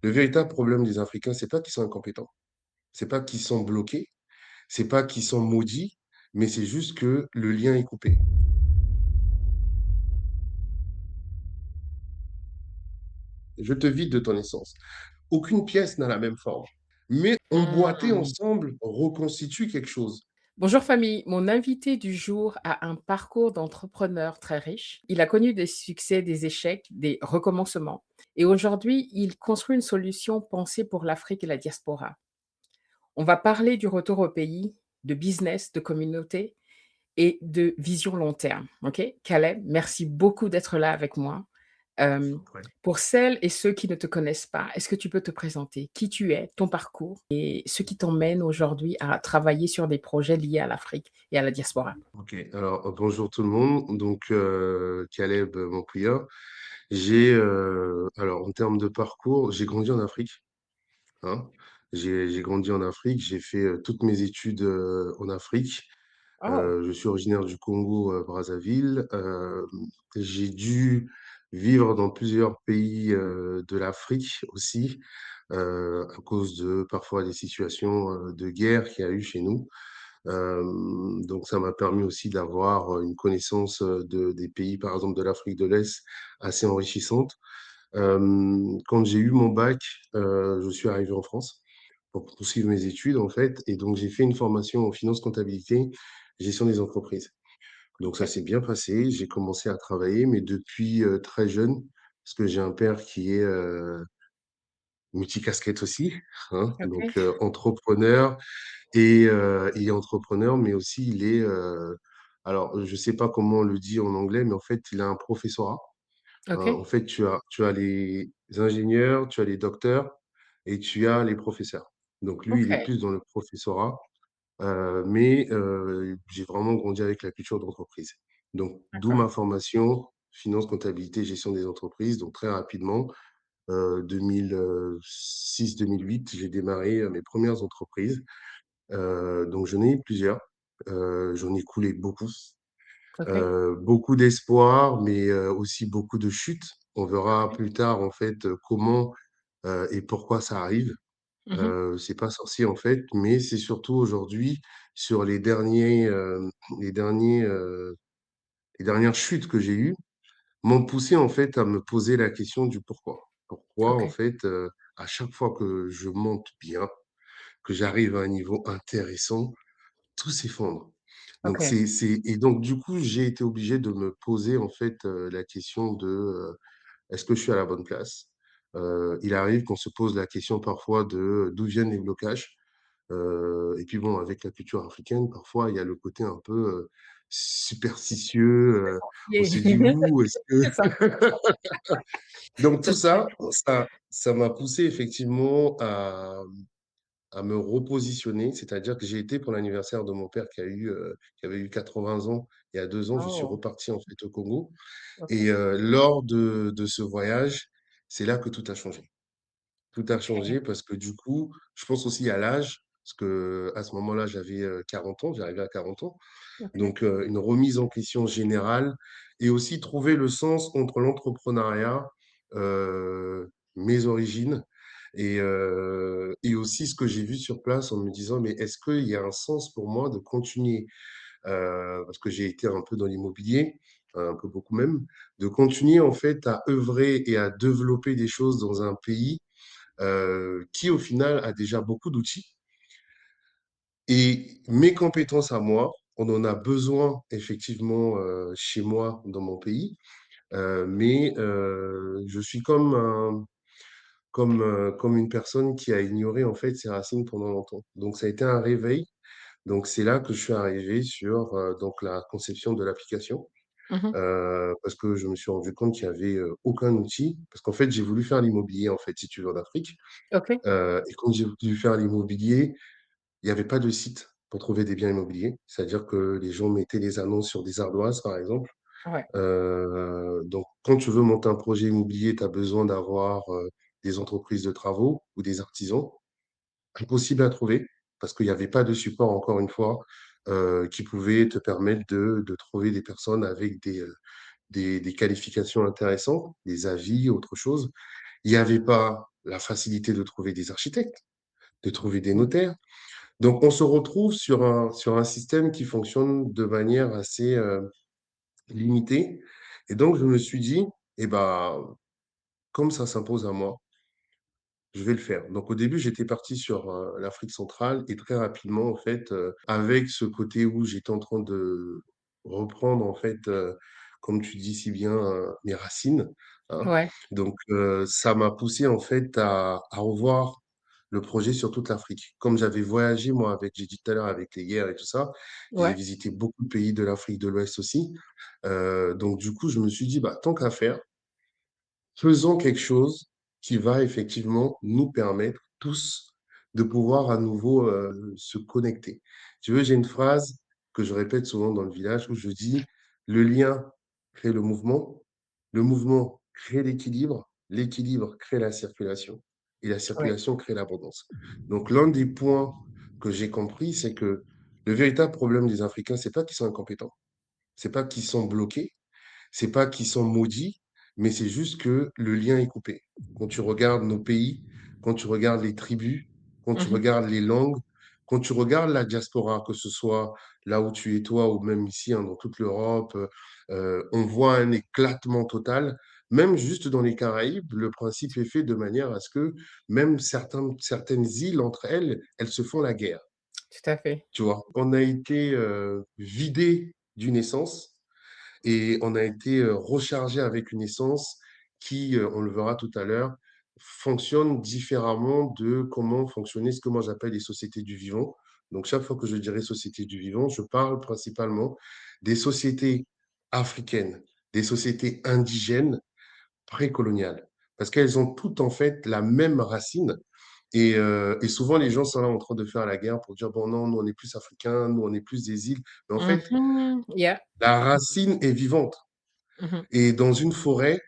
Le véritable problème des Africains, c'est pas qu'ils sont incompétents, c'est pas qu'ils sont bloqués, c'est pas qu'ils sont maudits, mais c'est juste que le lien est coupé. Je te vide de ton essence. Aucune pièce n'a la même forme. Mais emboîter Mmh. ensemble reconstitue quelque chose. Bonjour famille, mon invité du jour a un parcours d'entrepreneur très riche. Il a connu des succès, des échecs, des recommencements. Et aujourd'hui, il construit une solution pensée pour l'Afrique et la diaspora. On va parler du retour au pays, de business, de communauté et de vision long terme. OK? Caleb, merci beaucoup d'être là avec moi. Je Hem, t'en prie. pour celles et ceux qui ne te connaissent pas, est-ce que tu peux te présenter? Qui tu es, ton parcours et ce qui t'emmène aujourd'hui à travailler sur des projets liés à l'Afrique et à la diaspora? Ok, alors bonjour tout le monde. Donc, Caleb Montpouillard. Alors en termes de parcours, j'ai grandi en Afrique. Hein. J'ai grandi en Afrique, j'ai fait toutes mes études en Afrique. Oh, Je suis originaire du Congo, Brazzaville. J'ai dû vivre dans plusieurs pays de l'Afrique aussi, à cause de parfois des situations de guerre qu'il y a eu chez nous. Donc ça m'a permis aussi d'avoir une connaissance des pays, par exemple de l'Afrique de l'Est, assez enrichissante. Quand j'ai eu mon bac, je suis arrivé en France pour poursuivre mes études, en fait. Et donc, j'ai fait une formation en finance, comptabilité, gestion des entreprises. Donc, ça OK, s'est bien passé. J'ai commencé à travailler, mais depuis très jeune, parce que j'ai un père qui est multicasquette aussi, hein, OK. donc entrepreneur et entrepreneur, mais aussi il est, alors je sais pas comment on le dit en anglais, mais en fait, il a un professorat. En OK, fait, tu as les ingénieurs, tu as les docteurs et tu as les professeurs. Donc lui, il est OK, plus dans le professorat, mais j'ai vraiment grandi avec la culture d'entreprise. Donc d'où d'accord. ma formation, finance, comptabilité, gestion des entreprises. Donc très rapidement, 2006-2008, j'ai démarré mes premières entreprises. Donc j'en ai eu plusieurs. J'en ai coulé beaucoup. OK. Beaucoup d'espoir, mais aussi beaucoup de chutes. On verra OK. plus tard, en fait, comment et pourquoi ça arrive. Mmh mh. C'est pas sorcier, en fait, mais c'est surtout aujourd'hui sur les derniers, les dernières chutes que j'ai eues, m'ont poussé, en fait, à me poser la question du pourquoi. Pourquoi, en OK. fait, à chaque fois que je monte bien, que j'arrive à un niveau intéressant, tout s'effondre. Donc OK. et donc du coup, j'ai été obligé de me poser en fait, la question de, est-ce que je suis à la bonne place? Il arrive qu'on se pose la question parfois de, d'où viennent les blocages? Et puis bon, avec la culture africaine, parfois il y a le côté un peu, superstitieux, on se dit: Yeah. «Ouh, est-ce que» C'est ça, donc tout c'est ça. ça, ça m'a poussé effectivement à me repositionner, c'est-à-dire que j'ai été pour l'anniversaire de mon père qui avait eu 80 ans il y a 2 ans, je suis Oh, reparti en fait au Congo et OK. lors de ce voyage, c'est là que tout a changé. Tout a OK. changé parce que du coup, je pense aussi à l'âge, parce qu'à ce moment-là, j'avais, 40 ans, j'arrivais à 40 ans, OK. donc une remise en question générale et aussi trouver le sens entre l'entrepreneuriat, mes origines et aussi ce que j'ai vu sur place en me disant: «Mais est-ce qu'il y a un sens pour moi de continuer?» Parce que j'ai été un peu dans l'immobilier, un peu beaucoup même, de continuer en fait à œuvrer et à développer des choses dans un pays, qui au final a déjà beaucoup d'outils et mes compétences à moi, on en a besoin effectivement, chez moi dans mon pays, mais je suis comme une personne qui a ignoré en fait ses racines pendant longtemps. Donc ça a été un réveil. Donc c'est là que je suis arrivé sur, donc la conception de l'application, Mmh mh. parce que je me suis rendu compte qu'il y avait, aucun outil. Parce qu'en fait, j'ai voulu faire l'immobilier en fait, si tu veux, en Afrique, OK. et quand j'ai voulu faire l'immobilier, il y avait pas de site pour trouver des biens immobiliers. C'est-à-dire que les gens mettaient les annonces sur des ardoises, par exemple. Ouais. Donc quand tu veux monter un projet immobilier, tu as besoin d'avoir, des entreprises de travaux ou des artisans. Impossible à trouver parce qu'il y avait pas de support, encore une fois, qui pouvait te permettre de trouver des personnes avec des qualifications intéressantes, des avis, autre chose. Il y avait pas la facilité de trouver des architectes, de trouver des Mmh. notaires. Donc, on se retrouve sur un système qui fonctionne de manière assez limitée. Et donc, je me suis dit, eh ben, comme ça s'impose à moi, je vais le faire. Donc au début, j'étais parti sur, l'Afrique centrale et très rapidement, en fait, avec ce côté où j'étais en train de reprendre, en fait, comme tu dis si bien, mes racines, hein. Ouais, Donc ça m'a poussé, en fait, à revoir le projet sur toute l'Afrique. Comme j'avais voyagé, moi, avec j'ai dit tout à l'heure, avec les guerres et tout ça, j'ai ouais, visité beaucoup de pays de l'Afrique de l'Ouest aussi. Donc du coup, je me suis dit: «Bah, tant qu'à faire, faisons quelque chose qui va effectivement nous permettre tous de pouvoir à nouveau se connecter. Tu veux, j'ai une phrase que je répète souvent dans le village où je dis, le lien crée le mouvement crée l'équilibre crée la circulation et la ouais. circulation crée l'abondance. Donc l'un des points que j'ai compris, c'est que le véritable problème des Africains, c'est pas qu'ils sont incompétents, c'est pas qu'ils sont bloqués, c'est pas qu'ils sont maudits, mais c'est juste que le lien est coupé. Quand tu regardes nos pays, quand tu regardes les tribus, quand tu Mmh. regardes les langues, quand tu regardes la diaspora, que ce soit là où tu es toi ou même ici, hein, dans toute l'Europe, on voit un éclatement total. Même juste dans les Caraïbes, le principe est fait de manière à ce que même certaines îles entre elles, elles se font la guerre. Tout à fait. Tu vois, on a été vidé d'une essence et on a été rechargé avec une essence qui, on le verra tout à l'heure, fonctionne différemment de comment fonctionner ce que moi j'appelle les sociétés du vivant. Donc chaque fois que je dirais société du vivant, je parle principalement des sociétés africaines, des sociétés indigènes précoloniales, parce qu'elles ont toutes en fait la même racine. Et souvent, les gens sont là en train de faire la guerre pour dire, bon, non, nous, on est plus africains, nous, on est plus des îles. Mais en fait, Mmh. Yeah. la racine est vivante. Mmh. Et dans une forêt,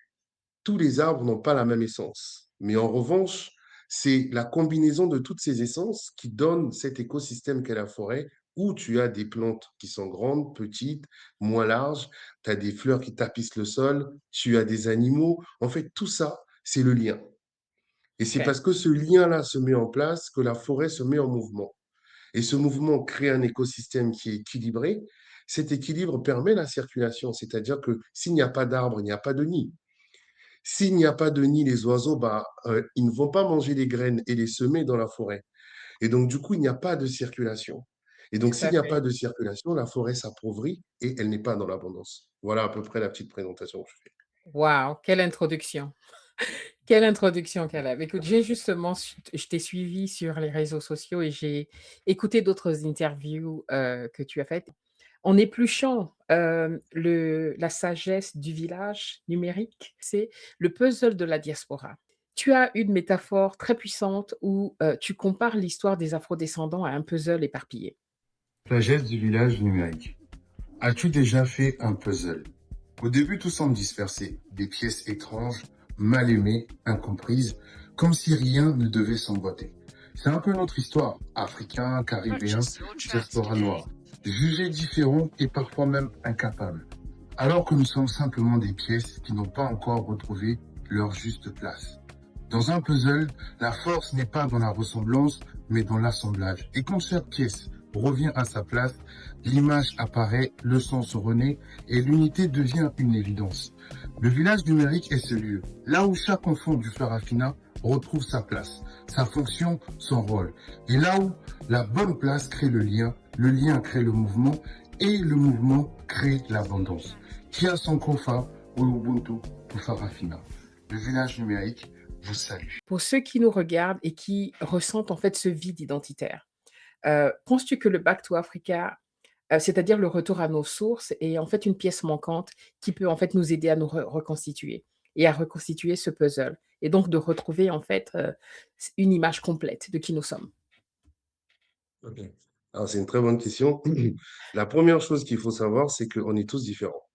tous les arbres n'ont pas la même essence. Mais en revanche, c'est la combinaison de toutes ces essences qui donne cet écosystème qu'est la forêt, où tu as des plantes qui sont grandes, petites, moins larges, tu as des fleurs qui tapissent le sol, tu as des animaux. En fait, tout ça, c'est le lien. Et c'est OK. parce que ce lien-là se met en place que la forêt se met en mouvement. Et ce mouvement crée un écosystème qui est équilibré. Cet équilibre permet la circulation, c'est-à-dire que s'il n'y a pas d'arbre, il n'y a pas de nid. S'il n'y a pas de nid, les oiseaux, bah, ils ne vont pas manger les graines et les semer dans la forêt. Et donc, du coup, il n'y a pas de circulation. Et donc, Tout s'il à n'y a fait. pas de circulation, la forêt s'appauvrit et elle n'est pas dans l'abondance. Voilà à peu près la petite présentation que je fais. Waouh, quelle introduction! Quelle introduction qu'elle a. Écoute, j'ai justement je t'ai suivi sur les réseaux sociaux et j'ai écouté d'autres interviews, que tu as faites. En épluchant, le la sagesse du village numérique, c'est le puzzle de la diaspora. Tu as une métaphore très puissante où, tu compares l'histoire des afro-descendants à un puzzle éparpillé. Sagesse du village numérique. As-tu déjà fait un puzzle? Au début, tout semble dispersé, des pièces étranges, mal aimées, incomprises, comme si rien ne devait s'emboîter. C'est un peu notre histoire, africain, caribéen, diaspora noire, jugés différents et parfois même incapables, alors que nous sommes simplement des pièces qui n'ont pas encore retrouvé leur juste place. Dans un puzzle, la force n'est pas dans la ressemblance, mais dans l'assemblage. Et quand chaque pièce revient à sa place, l'image apparaît, le sens renaît et l'unité devient une évidence. Le village numérique est ce lieu, là où chaque enfant du Farafina retrouve sa place, sa fonction, son rôle. Et là où la bonne place crée le lien crée le mouvement et le mouvement crée l'abondance. Qui a son kofa au Ubuntu au Farafina. Le village numérique vous salue. Pour ceux qui nous regardent et qui ressentent en fait ce vide identitaire, penses-tu que le Back to Africa, c'est-à-dire le retour à nos sources, est en fait une pièce manquante qui peut en fait nous aider à nous reconstituer et à reconstituer ce puzzle et donc de retrouver en fait, une image complète de qui nous sommes? Ok. Alors, c'est une très bonne question. La première chose qu'il faut savoir, c'est qu'on est tous différents.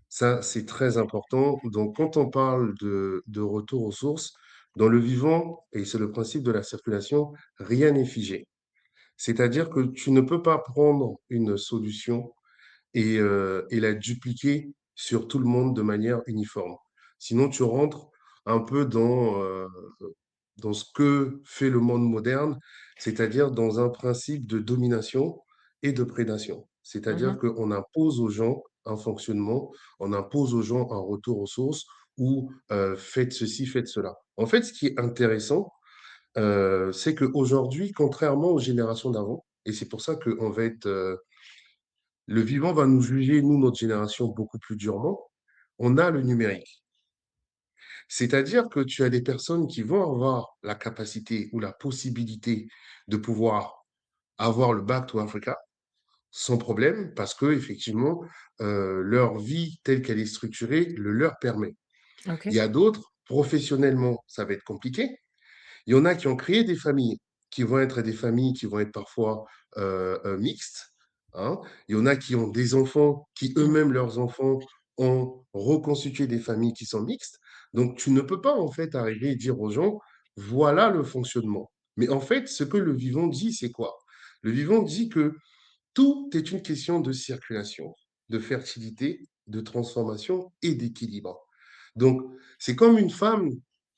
Ça, c'est très important. Donc, quand on parle de retour aux sources, dans le vivant, et c'est le principe de la circulation, rien n'est figé. C'est-à-dire que tu ne peux pas prendre une solution et la dupliquer sur tout le monde de manière uniforme. Sinon, tu rentres un peu dans ce que fait le monde moderne, c'est-à-dire dans un principe de domination et de prédation. C'est-à-dire Mmh. qu'on impose aux gens un fonctionnement, on impose aux gens un retour aux sources ou faites ceci, faites cela. En fait, ce qui est intéressant, c'est qu'aujourd'hui, contrairement aux générations d'avant, et c'est pour ça qu'on va être, le vivant va nous juger, nous, notre génération, beaucoup plus durement, on a le numérique. C'est-à-dire que tu as des personnes qui vont avoir la capacité ou la possibilité de pouvoir avoir le Back to Africa sans problème parce que effectivement leur vie telle qu'elle est structurée le leur permet. Il OK. y a d'autres, professionnellement, ça va être compliqué. Il y en a qui ont créé des familles, qui vont être des familles qui vont être parfois mixtes, hein. Il y en a qui ont des enfants, qui Mmh. eux-mêmes, leurs enfants, ont reconstitué des familles qui sont mixtes. Donc, tu ne peux pas, en fait, arriver et dire aux gens, voilà le fonctionnement. Mais en fait, ce que le vivant dit, c'est quoi? Le vivant dit que tout est une question de circulation, de fertilité, de transformation et d'équilibre. Donc, c'est comme une femme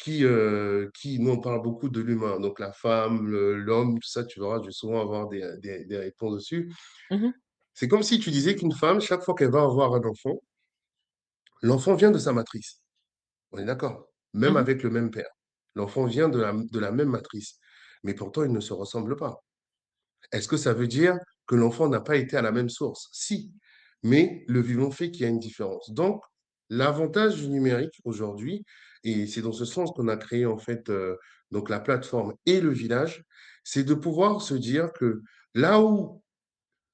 nous on parle beaucoup de l'humain, donc la femme, l'homme, tout ça, tu verras, je vais souvent avoir des réponses dessus. Mmh. C'est comme si tu disais qu'une femme, chaque fois qu'elle va avoir un enfant, l'enfant vient de sa matrice. On est d'accord? Même Mmh. avec le même père. L'enfant vient de la même matrice. Mais pourtant, ils ne se ressemblent pas. Est-ce que ça veut dire que l'enfant n'a pas été à la même source? Si, mais le vivant fait qu'il y a une différence. Donc, l'avantage du numérique aujourd'hui, et c'est dans ce sens qu'on a créé en fait donc la plateforme et le village, c'est de pouvoir se dire que là où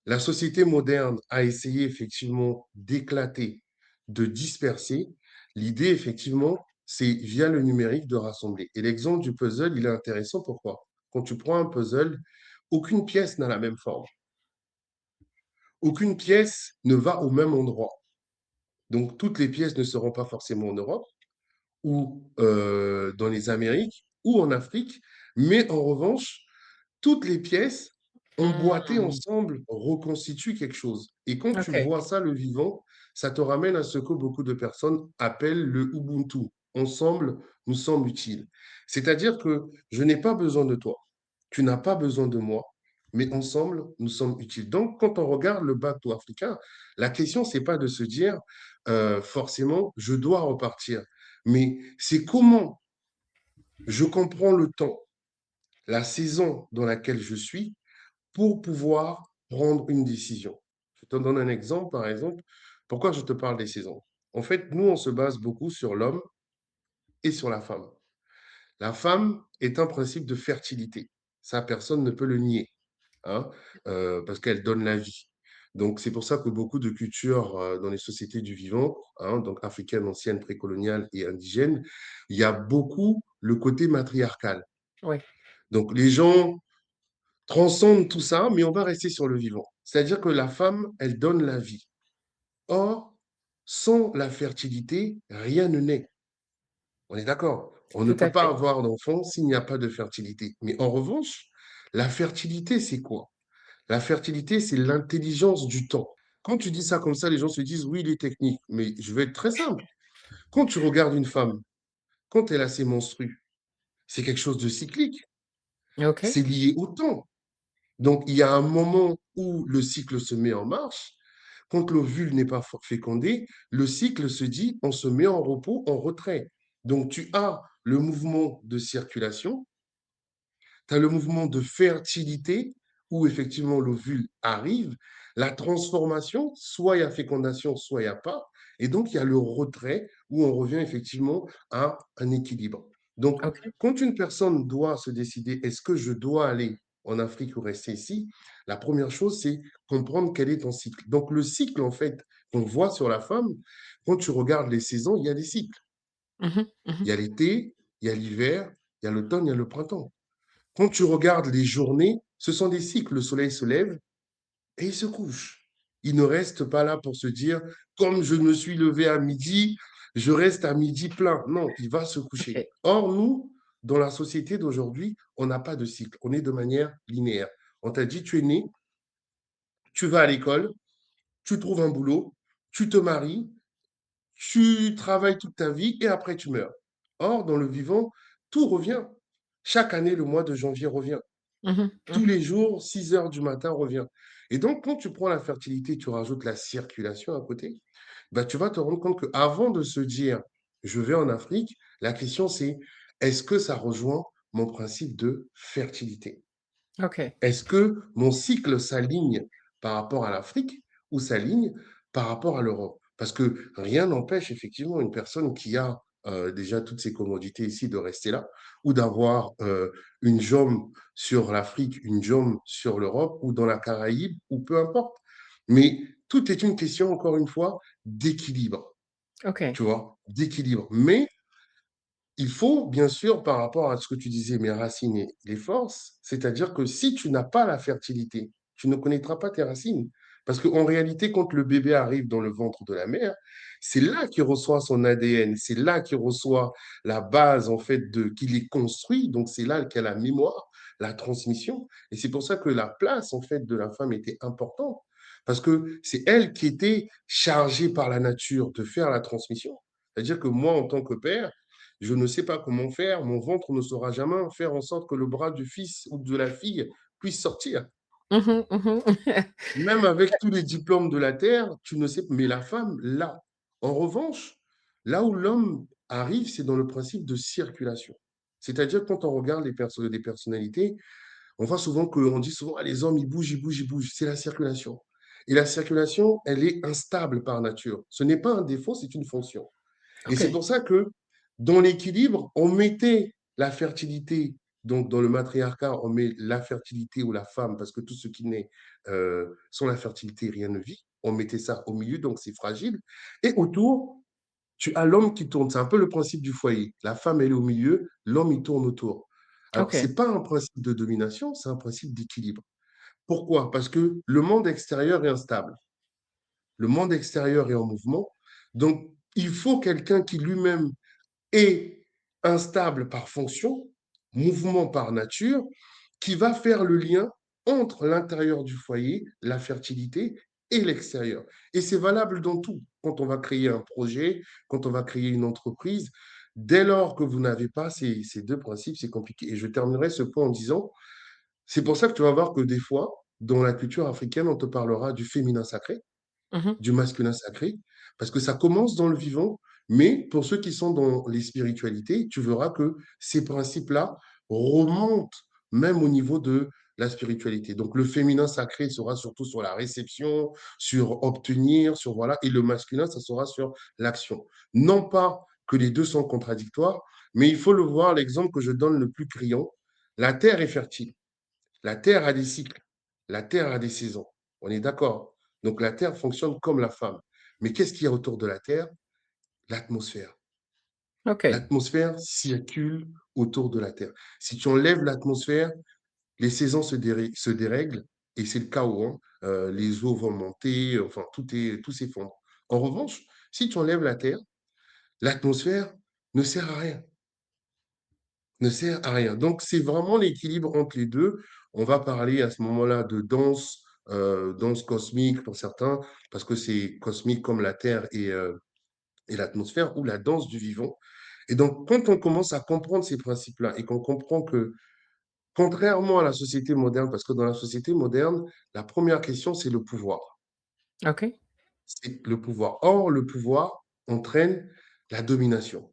la société moderne a essayé effectivement d'éclater, de disperser, l'idée effectivement, c'est via le numérique de rassembler. Et l'exemple du puzzle, il est intéressant. Pourquoi? Quand tu prends un puzzle, aucune pièce n'a la même forme. Aucune pièce ne va au même endroit. Donc, toutes les pièces ne seront pas forcément en Europe ou dans les Amériques ou en Afrique, mais en revanche, toutes les pièces emboîtées Mmh. ensemble reconstituent quelque chose. Et quand tu OK. vois ça, le vivant, ça te ramène à ce que beaucoup de personnes appellent le Ubuntu. Ensemble, nous sommes utiles. C'est-à-dire que je n'ai pas besoin de toi, tu n'as pas besoin de moi, mais ensemble, nous sommes utiles. Donc, quand on regarde le bateau africain, la question, c'est pas de se dire forcément, je dois repartir, mais c'est comment je comprends le temps, la saison dans laquelle je suis pour pouvoir prendre une décision. Je te donne un exemple, par exemple. Pourquoi je te parle des saisons? En fait, nous, on se base beaucoup sur l'homme et sur la femme. La femme est un principe de fertilité. Ça, personne ne peut le nier, hein, parce qu'elle donne la vie. Donc, c'est pour ça que beaucoup de cultures dans les sociétés du vivant, hein, donc africaines, anciennes, précoloniales et indigènes, il y a beaucoup le côté matriarcal. Oui. Donc, les gens transcendent tout ça, mais on va rester sur le vivant. C'est-à-dire que la femme, elle donne la vie. Or, sans la fertilité, rien ne naît. On est d'accord. On ne Tout peut à pas fait. avoir d'enfant s'il n'y a pas de fertilité. Mais en revanche, la fertilité, c'est quoi? La fertilité, c'est l'intelligence du temps. Quand tu dis ça comme ça, les gens se disent, oui, il est technique. Mais je vais être très simple. Quand tu regardes une femme, quand elle a ses menstrues, c'est quelque chose de cyclique. OK. C'est lié au temps. Donc, il y a un moment où le cycle se met en marche. Quand l'ovule n'est pas fécondé, le cycle se dit, on se met en repos, en retrait. Donc, tu as le mouvement de circulation, tu as le mouvement de fertilité, où effectivement l'ovule arrive, la transformation, soit il y a fécondation, soit il n'y a pas, et donc il y a le retrait, où on revient effectivement à un équilibre. Donc, OK. quand une personne doit se décider, est-ce que je dois aller en Afrique ou rester ici, la première chose, c'est comprendre quel est ton cycle. Donc, le cycle, en fait, qu'on voit sur la femme, quand tu regardes les saisons, il y a des cycles. Mmh. Il Mmh. y a l'été, il y a l'hiver, il y a l'automne, il y a le printemps. Quand tu regardes les journées, ce sont des cycles. Le soleil se lève et il se couche. Il ne reste pas là pour se dire, comme je me suis levé à midi, je reste à midi plein. Non, il va se coucher. OK. Or, nous, dans la société d'aujourd'hui, on n'a pas de cycle. On est de manière linéaire. On t'a dit, tu es né, tu vas à l'école, tu trouves un boulot, tu te maries, tu travailles toute ta vie et après tu meurs. Or, dans le vivant, tout revient. Chaque année, le mois de janvier revient. Mmh. Tous Mmh. les jours, 6 heures du matin revient. Et donc, quand tu prends la fertilité, tu rajoutes la circulation à côté, bah, tu vas te rendre compte qu'avant de se dire, je vais en Afrique, la question c'est, est-ce que ça rejoint mon principe de fertilité? OK. Est-ce que mon cycle s'aligne par rapport à l'Afrique ou s'aligne par rapport à l'Europe? Parce que rien n'empêche effectivement une personne qui a déjà toutes ces commodités ici de rester là ou d'avoir une jambe sur l'Afrique, une jambe sur l'Europe ou dans la Caraïbe ou peu importe. Mais tout est une question, encore une fois, d'équilibre, OK. tu vois, d'équilibre. Mais il faut, bien sûr, par rapport à ce que tu disais, mes racines et les forces, c'est-à-dire que si tu n'as pas la fertilité, tu ne connaîtras pas tes racines. Parce qu'en réalité, quand le bébé arrive dans le ventre de la mère, c'est là qu'il reçoit son ADN, c'est là qu'il reçoit la base, en fait, qu'il est construit. Donc, c'est là qu'il y a la mémoire, la transmission. Et c'est pour ça que la place, en fait, de la femme était importante. Parce que c'est elle qui était chargée par la nature de faire la transmission. C'est-à-dire que moi, en tant que père, je ne sais pas comment faire, mon ventre ne saura jamais faire en sorte que le bras du fils ou de la fille puisse sortir. Mmh mh. Mmh. Même avec tous les diplômes de la terre, tu ne sais, mais la femme, là. En revanche, là où l'homme arrive, c'est dans le principe de circulation. C'est-à-dire, quand on regarde des personnalités, on voit souvent qu'on dit souvent, ah, les hommes, ils bougent, ils bougent, ils bougent. C'est la circulation. Et la circulation, elle est instable par nature. Ce n'est pas un défaut, c'est une fonction. Et c'est OK. pour ça que dans l'équilibre, on mettait la fertilité, donc dans le matriarcat, on met la fertilité ou la femme, parce que tout ce qui naît sans la fertilité, rien ne vit. On mettait ça au milieu, donc c'est fragile. Et autour, tu as l'homme qui tourne. C'est un peu le principe du foyer. La femme, elle est au milieu, l'homme, il tourne autour. Alors, ce OK. n'est pas un principe de domination, c'est un principe d'équilibre. Pourquoi? Parce que le monde extérieur est instable. Le monde extérieur est en mouvement. Donc, il faut quelqu'un qui lui-même est instable par fonction, mouvement par nature, qui va faire le lien entre l'intérieur du foyer, la fertilité et l'extérieur. Et c'est valable dans tout. Quand on va créer un projet, quand on va créer une entreprise, dès lors que vous n'avez pas ces deux principes, c'est compliqué. Et je terminerai ce point en disant, c'est pour ça que tu vas voir que des fois, dans la culture africaine, on te parlera du féminin sacré, Mmh mh. du masculin sacré, parce que ça commence dans le vivant, mais pour ceux qui sont dans les spiritualités, tu verras que ces principes-là remontent même au niveau de la spiritualité. Donc le féminin sacré sera surtout sur la réception, sur obtenir, sur voilà, et le masculin, ça sera sur l'action. Non pas que les deux sont contradictoires, mais il faut le voir, l'exemple que je donne le plus criant, la terre est fertile. La Terre a des cycles. La Terre a des saisons. On est d'accord. Donc la Terre fonctionne comme la femme. Mais qu'est-ce qu'il y a autour de la Terre? L'atmosphère. OK. L'atmosphère circule autour de la Terre. Si tu enlèves l'atmosphère, les saisons se dérèglent et c'est le chaos, hein. Les eaux vont monter, enfin tout s'effondre. En revanche, si tu enlèves la Terre, l'atmosphère ne sert à rien. Ne sert à rien. Donc, c'est vraiment l'équilibre entre les deux. On va parler à ce moment-là de danse, danse cosmique pour certains, parce que c'est cosmique comme la Terre et l'atmosphère, ou la danse du vivant. Et donc, quand on commence à comprendre ces principes-là et qu'on comprend que, contrairement à la société moderne, parce que dans la société moderne, la première question, c'est le pouvoir. OK. C'est le pouvoir. Or, le pouvoir entraîne la domination.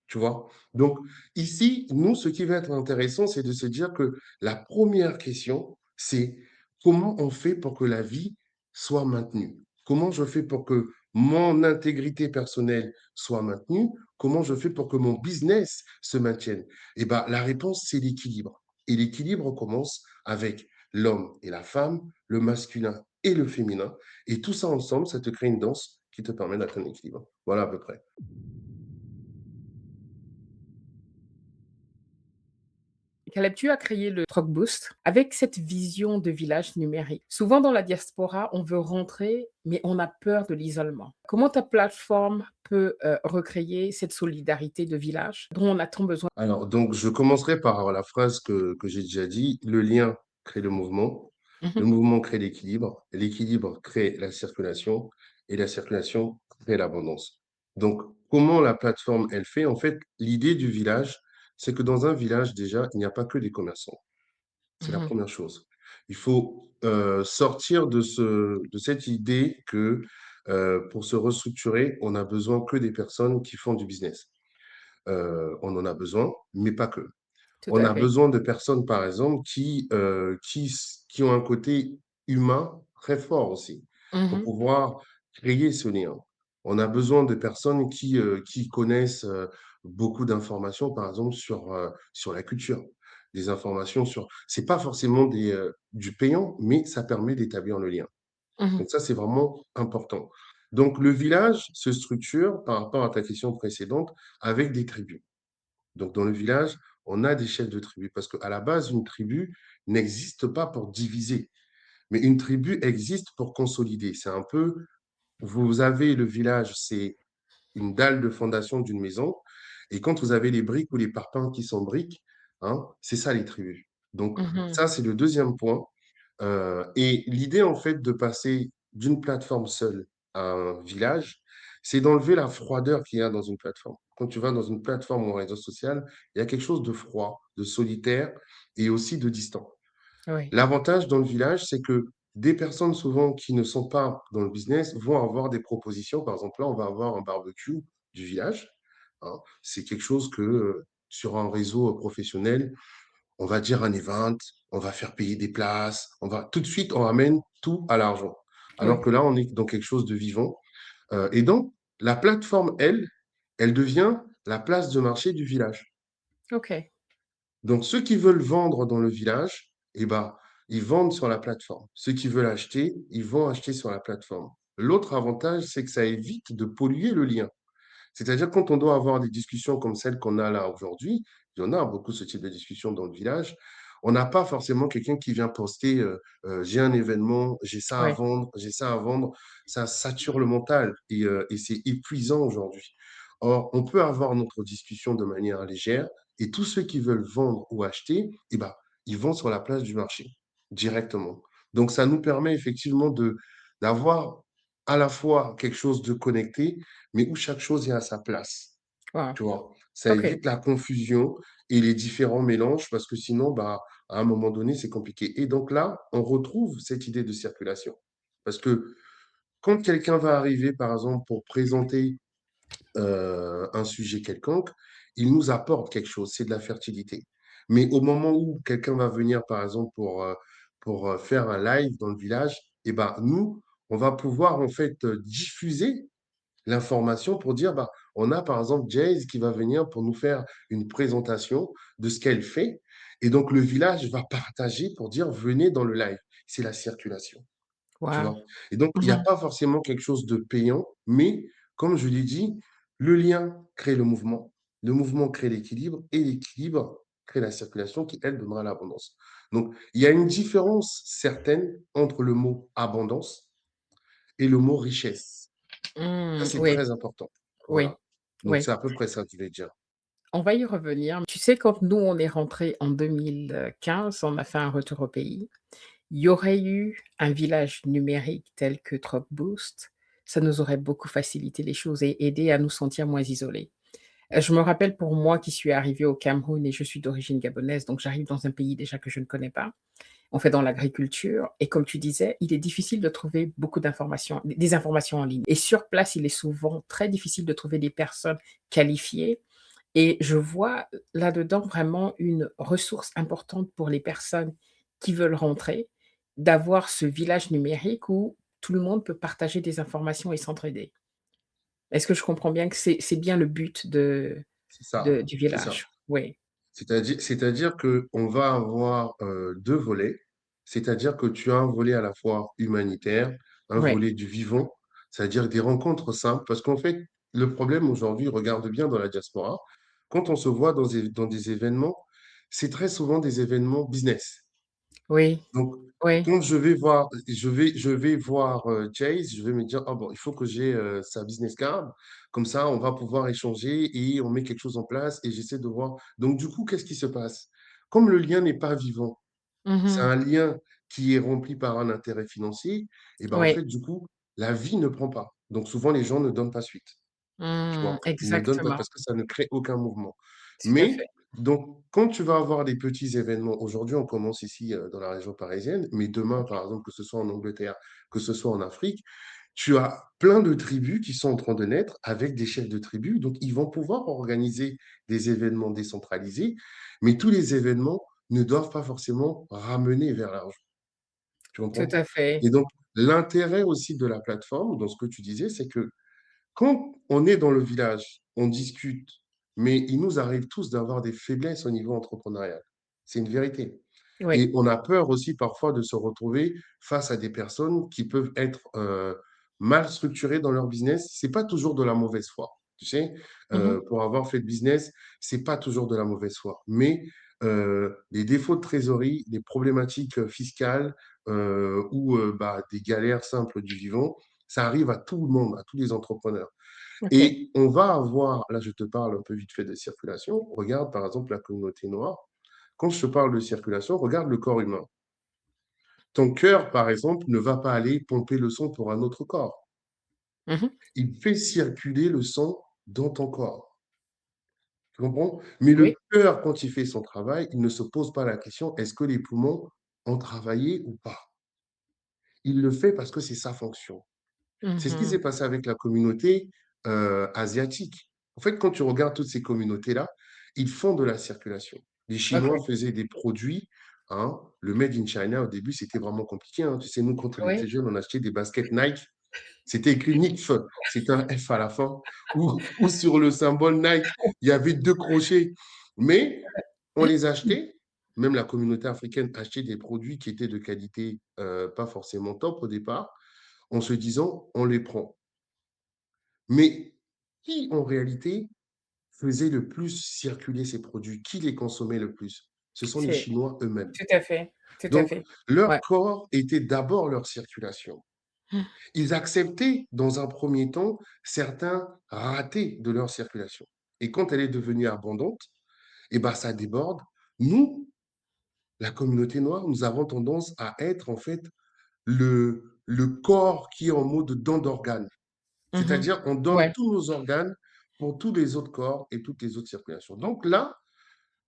Tu vois? Donc, ici, nous, ce qui va être intéressant, c'est de se dire que la première question, c'est comment on fait pour que la vie soit maintenue? Comment je fais pour que mon intégrité personnelle soit maintenue? Comment je fais pour que mon business se maintienne? Eh ben, la réponse, c'est l'équilibre. Et l'équilibre commence avec l'homme et la femme, le masculin et le féminin. Et tout ça ensemble, ça te crée une danse qui te permet d'atteindre l'équilibre. Voilà à peu près. Caleb, tu as créé le Truck Boost avec cette vision de village numérique. Souvent dans la diaspora, on veut rentrer, mais on a peur de l'isolement. Comment ta plateforme peut recréer cette solidarité de village dont on a tant besoin? Alors, donc, je commencerai par la phrase que j'ai déjà dit. Le lien crée le Mhm. mouvement crée l'équilibre crée la circulation et la circulation crée l'abondance. Donc, comment la plateforme, elle fait? En fait, l'idée du village, c'est que dans un village, déjà, il n'y a pas que des commerçants. C'est la Mmh. première chose. Il faut, sortir de cette idée que, pour se restructurer, on a besoin que des personnes qui font du business. On en a besoin, mais pas que. Tout On à a fait. besoin de personnes, par exemple, qui ont un côté humain très fort aussi, pour Mmh. pouvoir créer ce lien. On a besoin de personnes qui connaissent, beaucoup d'informations, par exemple, sur la culture. Des informations sur c'est pas forcément du payant, mais ça permet d'établir le lien. Mmh. Donc ça, c'est vraiment important. Donc le village se structure, par rapport à ta question précédente, avec des tribus. Donc, dans le village, on a des chefs de tribu parce qu'à la base, une tribu n'existe pas pour diviser, mais une tribu existe pour consolider. C'est un peu, vous avez le village, c'est une dalle de fondation d'une maison, et quand vous avez les briques ou les parpaings qui s'embriquent, hein, c'est ça les tribus. Donc, Mmh. ça, c'est le deuxième point. Et l'idée, en fait, de passer d'une plateforme seule à un village, c'est d'enlever la froideur qu'il y a dans une plateforme. Quand tu vas dans une plateforme ou un réseau social, il y a quelque chose de froid, de solitaire et aussi de distant. Oui. L'avantage dans le village, c'est que des personnes souvent qui ne sont pas dans le business vont avoir des propositions. Par exemple, là, on va avoir un barbecue du village, hein. C'est quelque chose que sur un réseau professionnel, on va dire un event, on va faire payer des places, on va tout de suite, on ramène tout à l'argent. Alors Oui. que là, on est dans quelque chose de vivant. Et donc, la plateforme, elle, elle devient la place de marché du village. OK. Donc, ceux qui veulent vendre dans le village, eh ben, ils vendent sur la plateforme. Ceux qui veulent acheter, ils vont acheter sur la plateforme. L'autre avantage, c'est que ça évite de polluer le lien. C'est-à-dire quand on doit avoir des discussions comme celle qu'on a là aujourd'hui, il y en a beaucoup ce type de discussions dans le village, on n'a pas forcément quelqu'un qui vient poster j'ai un événement, j'ai ça à Oui. vendre, j'ai ça à vendre. Ça sature le mental et c'est épuisant aujourd'hui. Or, on peut avoir notre discussion de manière légère et tous ceux qui veulent vendre ou acheter, eh ben, ils vont sur la place du marché directement. Donc, ça nous permet effectivement d'avoir à la fois quelque chose de connecté, mais où chaque chose est à sa place. Wow. Tu vois? Ça OK. évite la confusion et les différents mélanges parce que sinon, bah, à un moment donné, c'est compliqué. Et donc là, on retrouve cette idée de circulation. Parce que quand quelqu'un va arriver, par exemple, pour présenter un sujet quelconque, il nous apporte quelque chose, c'est de la fertilité. Mais au moment où quelqu'un va venir, par exemple, pour faire un live dans le village, eh ben, nous, on va pouvoir en fait diffuser l'information pour dire, bah, on a par exemple Jayce qui va venir pour nous faire une présentation de ce qu'elle fait. Et donc le village va partager pour dire, venez dans le live. C'est la circulation, tu Wow. vois. Et donc, il n'y a Mmh. pas forcément quelque chose de payant, mais comme je l'ai dit, le lien crée le mouvement crée l'équilibre et l'équilibre crée la circulation qui, elle, donnera l'abondance. Donc, il y a une différence certaine entre le mot abondance et le mot richesse. Ça, Mmh. c'est Oui. très important. Oui. Voilà. Donc, Oui. c'est à peu près ça que je voulais dire. On va y revenir. Tu sais, quand nous, on est rentrés en 2015, on a fait un retour au pays. Il y aurait eu un village numérique tel que Dropboost, ça nous aurait beaucoup facilité les choses et aidé à nous sentir moins isolés. Je me rappelle pour moi qui suis arrivée au Cameroun et je suis d'origine gabonaise, donc j'arrive dans un pays déjà que je ne connais pas. On fait dans l'agriculture et comme tu disais, il est difficile de trouver beaucoup d'informations, des informations en ligne et sur place, il est souvent très difficile de trouver des personnes qualifiées et je vois là-dedans vraiment une ressource importante pour les personnes qui veulent rentrer, d'avoir ce village numérique où tout le monde peut partager des informations et s'entraider. Est-ce que je comprends bien que c'est bien le but C'est ça. du C'est ça. village? Oui, C'est-à-dire qu'on va avoir 2 volets. C'est-à-dire que tu as un volet à la fois humanitaire, un oui, volet du vivant, c'est-à-dire des rencontres simples. Parce qu'en fait, le problème aujourd'hui, regarde bien dans la diaspora, quand on se voit dans des événements, c'est très souvent des événements business. oui, Donc, oui. quand je vais voir Chase, je vais me dire, ah bon, il faut que j'ai sa business card. Comme ça, on va pouvoir échanger et on met quelque chose en place et j'essaie de voir. Donc, du coup, qu'est-ce qui se passe? Comme le lien n'est pas vivant, c'est Mmh. un lien qui est rempli par un intérêt financier, et ben en Oui. fait, du coup, la vie ne prend pas. Donc, souvent, les gens ne donnent pas suite. Tu Mmh, vois, ils ne donnent pas exactement, parce que ça ne crée aucun mouvement. tout à Mais fait. Donc, quand tu vas avoir des petits événements, aujourd'hui, on commence ici dans la région parisienne, mais demain, OK. par exemple, que ce soit en Angleterre, que ce soit en Afrique, tu as plein de tribus qui sont en train de naître avec des chefs de tribus. Donc, ils vont pouvoir organiser des événements décentralisés, mais tous les événements ne doivent pas forcément ramener vers l'argent. Tu Tout comprends? à fait. Et donc, l'intérêt aussi de la plateforme, dans ce que tu disais, c'est que quand on est dans le village, on discute, mais il nous arrive tous d'avoir des faiblesses au niveau entrepreneurial. C'est une vérité. Oui. Et on a peur aussi parfois de se retrouver face à des personnes qui peuvent être mal structurées dans leur business. C'est pas toujours de la mauvaise foi. Tu sais, Mmh. pour avoir fait de business, c'est pas toujours de la mauvaise foi. Mais les défauts de trésorerie, les problématiques fiscales ou bah, des galères simples du vivant, ça arrive à tout le monde, à tous les entrepreneurs. OK. Et on va avoir, là je te parle un peu vite fait de circulation, regarde par exemple la communauté noire. Quand je te parle de circulation, regarde le corps humain. Ton cœur, par exemple, ne va pas aller pomper le sang pour un autre corps. Mmh. Il fait circuler le sang dans ton corps. Tu comprends? Mais le Oui. cœur, quand il fait son travail, il ne se pose pas la question, est-ce que les poumons ont travaillé ou pas? Il le fait parce que c'est sa fonction. C'est ce qui Mmh. s'est passé avec la communauté asiatique. En fait, quand tu regardes toutes ces communautés-là, ils font de la circulation. Les Chinois OK. faisaient des produits, hein, le Made in China, au début, c'était vraiment compliqué, hein. Tu sais, nous, quand on était Oui. jeunes, on achetait des baskets Nike, c'était écrit NIKF, c'était un F à la fin, ou sur le symbole Nike, il y avait deux crochets. Mais on les achetait, même la communauté africaine achetait des produits qui étaient de qualité pas forcément top au départ, en se disant, on les prend. Mais qui, en réalité, faisait le plus circuler ces produits? Qui les consommait le plus? Ce sont les C'est Chinois eux-mêmes. tout à fait, tout à Donc, fait. leur Ouais. corps était d'abord leur circulation. Ils acceptaient, dans un premier temps, certains ratés de leur circulation. Et quand elle est devenue abondante, eh ben, ça déborde. Nous, la communauté noire, nous avons tendance à être, en fait, le corps qui est en mode don d'organes. Mmh. C'est-à-dire, on donne Ouais. tous nos organes pour tous les autres corps et toutes les autres circulations. Donc là,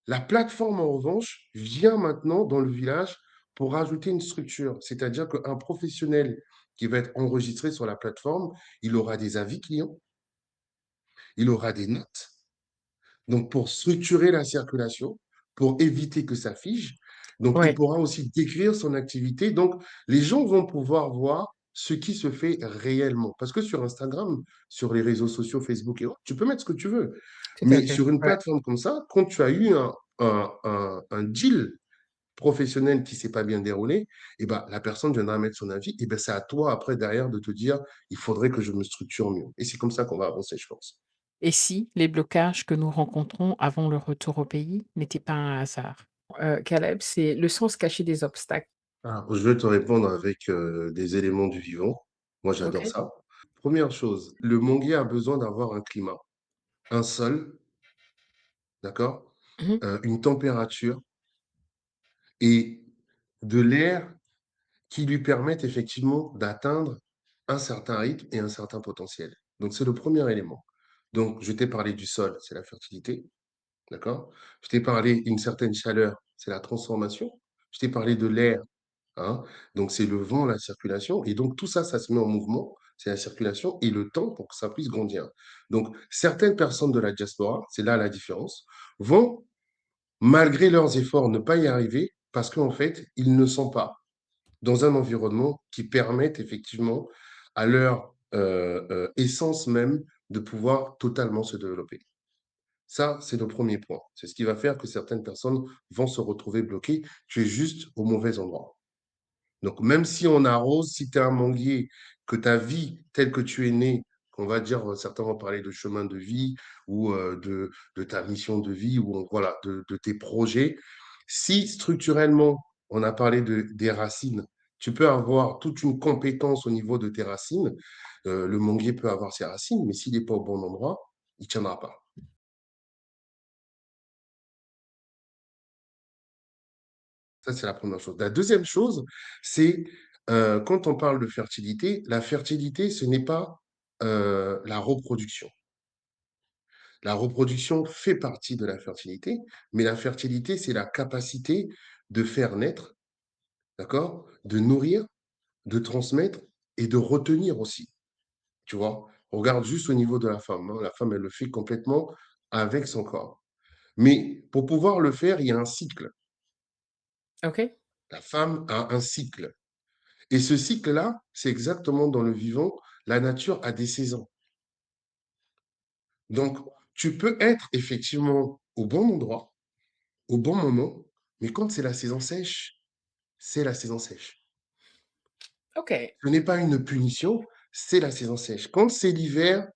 la plateforme, en revanche, vient maintenant dans le village pour rajouter une structure. C'est-à-dire qu'un professionnel qui va être enregistré sur la plateforme, il aura des avis clients, il aura des notes. Donc, pour structurer la circulation, pour éviter que ça fige. Donc, il Ouais. pourra aussi décrire son activité. Donc, les gens vont pouvoir voir ce qui se fait réellement. Parce que sur Instagram, sur les réseaux sociaux, Facebook et autres, tu peux mettre ce que tu veux. Tout à Mais fait. sur une Ouais. plateforme comme ça, quand tu as eu un deal professionnel qui s'est pas bien déroulé, eh ben, la personne viendra mettre son avis. Et ben, c'est à toi après, derrière, de te dire, il faudrait que je me structure mieux. Et c'est comme ça qu'on va avancer, je pense. Et si les blocages que nous rencontrons avant le retour au pays n'étaient pas un hasard? Caleb, c'est le sens caché des obstacles. Alors, je vais te répondre avec des éléments du vivant. Moi, j'adore OK. ça. Première chose, le manguier a besoin d'avoir un climat, un sol, d'accord? Mmh. Une température et de l'air qui lui permettent effectivement d'atteindre un certain rythme et un certain potentiel. Donc, c'est le premier élément. Donc, je t'ai parlé du sol, c'est la fertilité, d'accord? Je t'ai parlé d'une certaine chaleur, c'est la transformation. Je t'ai parlé de l'air, hein. Donc, c'est le vent, la circulation. Et donc, tout ça, ça se met en mouvement. C'est la circulation et le temps pour que ça puisse grandir. Donc, certaines personnes de la diaspora, c'est là la différence, vont, malgré leurs efforts, ne pas y arriver parce qu'en fait, ils ne sont pas dans un environnement qui permette effectivement à leur essence même de pouvoir totalement se développer. Ça, c'est le premier point. C'est ce qui va faire que certaines personnes vont se retrouver bloquées. Tu es juste au mauvais endroit. Donc, même si on arrose, si tu es un manguier, que ta vie telle que tu es né, qu'on va dire, certains vont parler de chemin de vie ou de ta mission de vie ou voilà, de tes projets, si structurellement, on a parlé des racines, tu peux avoir toute une compétence au niveau de tes racines, le manguier peut avoir ses racines, mais s'il n'est pas au bon endroit, il ne tiendra pas. Ça, c'est la première chose. La deuxième chose, c'est quand on parle de fertilité, la fertilité, ce n'est pas la reproduction. La reproduction fait partie de la fertilité, mais la fertilité, c'est la capacité de faire naître, d'accord? De nourrir, de transmettre et de retenir aussi, tu vois? Regarde juste au niveau de la femme, hein. La femme, elle le fait complètement avec son corps. Mais pour pouvoir le faire, il y a un cycle. OK. La femme a un cycle. Et ce cycle-là, c'est exactement dans le vivant, la nature a des saisons. Donc, tu peux être effectivement au bon endroit, au bon moment, mais quand c'est la saison sèche, c'est la saison sèche. OK. Ce n'est pas une punition, c'est la saison sèche. Quand c'est l'hiver,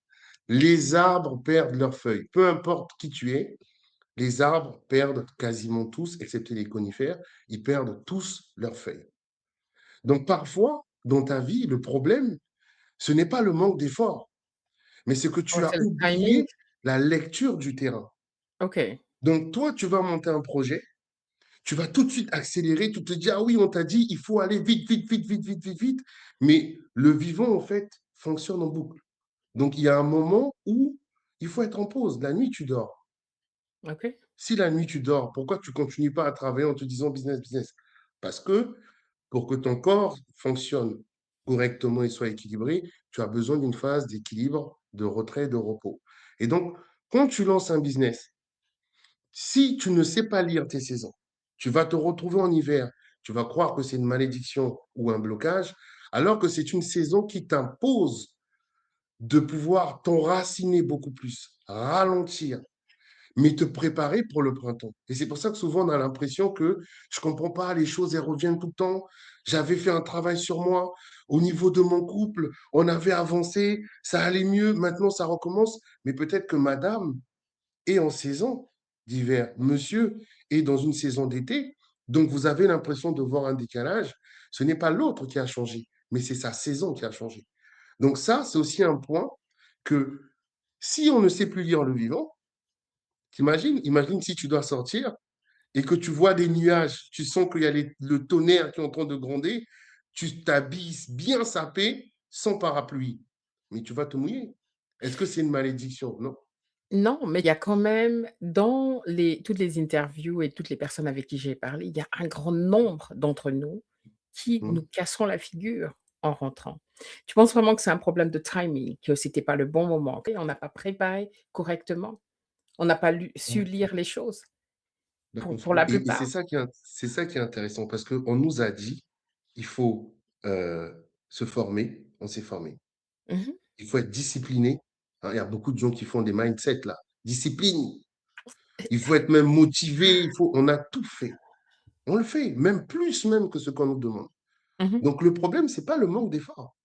les arbres perdent leurs feuilles. Peu importe qui tu es, les arbres perdent quasiment tous, excepté les conifères, ils perdent tous leurs feuilles. Donc parfois, dans ta vie, le problème, ce n'est pas le manque d'effort, mais c'est que Ouais, tu as c'est le timing? oublié la lecture du terrain. OK. Donc toi, tu vas monter un projet, tu vas tout de suite accélérer, tu te dis, ah oui, on t'a dit, il faut aller vite, vite, vite, vite, vite, vite, vite. Mais le vivant, en fait, fonctionne en boucle. Donc il y a un moment où il faut être en pause. La nuit, tu dors. OK. Si la nuit, tu dors, pourquoi tu continues pas à travailler en te disant business, business? Parce que pour que ton corps fonctionne correctement et soit équilibré, tu as besoin d'une phase d'équilibre, de retrait, de repos. Et donc, quand tu lances un business, si tu ne sais pas lire tes saisons, tu vas te retrouver en hiver, tu vas croire que c'est une malédiction ou un blocage, alors que c'est une saison qui t'impose de pouvoir t'enraciner beaucoup plus, ralentir, mais te préparer pour le printemps. Et c'est pour ça que souvent on a l'impression que je ne comprends pas, les choses elles reviennent tout le temps. J'avais fait un travail sur moi au niveau de mon couple, on avait avancé, ça allait mieux, maintenant ça recommence. Mais peut-être que madame est en saison d'hiver, monsieur est dans une saison d'été, donc vous avez l'impression de voir un décalage. Ce n'est pas l'autre qui a changé, mais c'est sa saison qui a changé. Donc ça, c'est aussi un point que si on ne sait plus lire le vivant, t'imagines, imagine si tu dois sortir et que tu vois des nuages, tu sens qu'il y a le tonnerre qui est en train de gronder, tu t'habilles bien sapé sans parapluie. Mais tu vas te mouiller. Est-ce que c'est une malédiction? Non. Non, mais il y a quand même dans toutes les interviews et toutes les personnes avec qui j'ai parlé, il y a un grand nombre d'entre nous qui Hmm. nous cassons la figure en rentrant. Tu penses vraiment que c'est un problème de timing, que c'était pas le bon moment? On n'a pas préparé correctement? On n'a pas su Ouais, lire les choses d'accord. pour la Et c'est plupart. ça c'est ça qui est intéressant parce qu'on nous a dit, il faut se former, on s'est formé. Mmh. Il faut être discipliné. Hein, il y a beaucoup de gens qui font des mindsets là. Discipline. Il faut être même motivé. On a tout fait. On le fait, même plus même que ce qu'on nous demande. Mmh. Donc le problème, c'est pas le manque d'effort.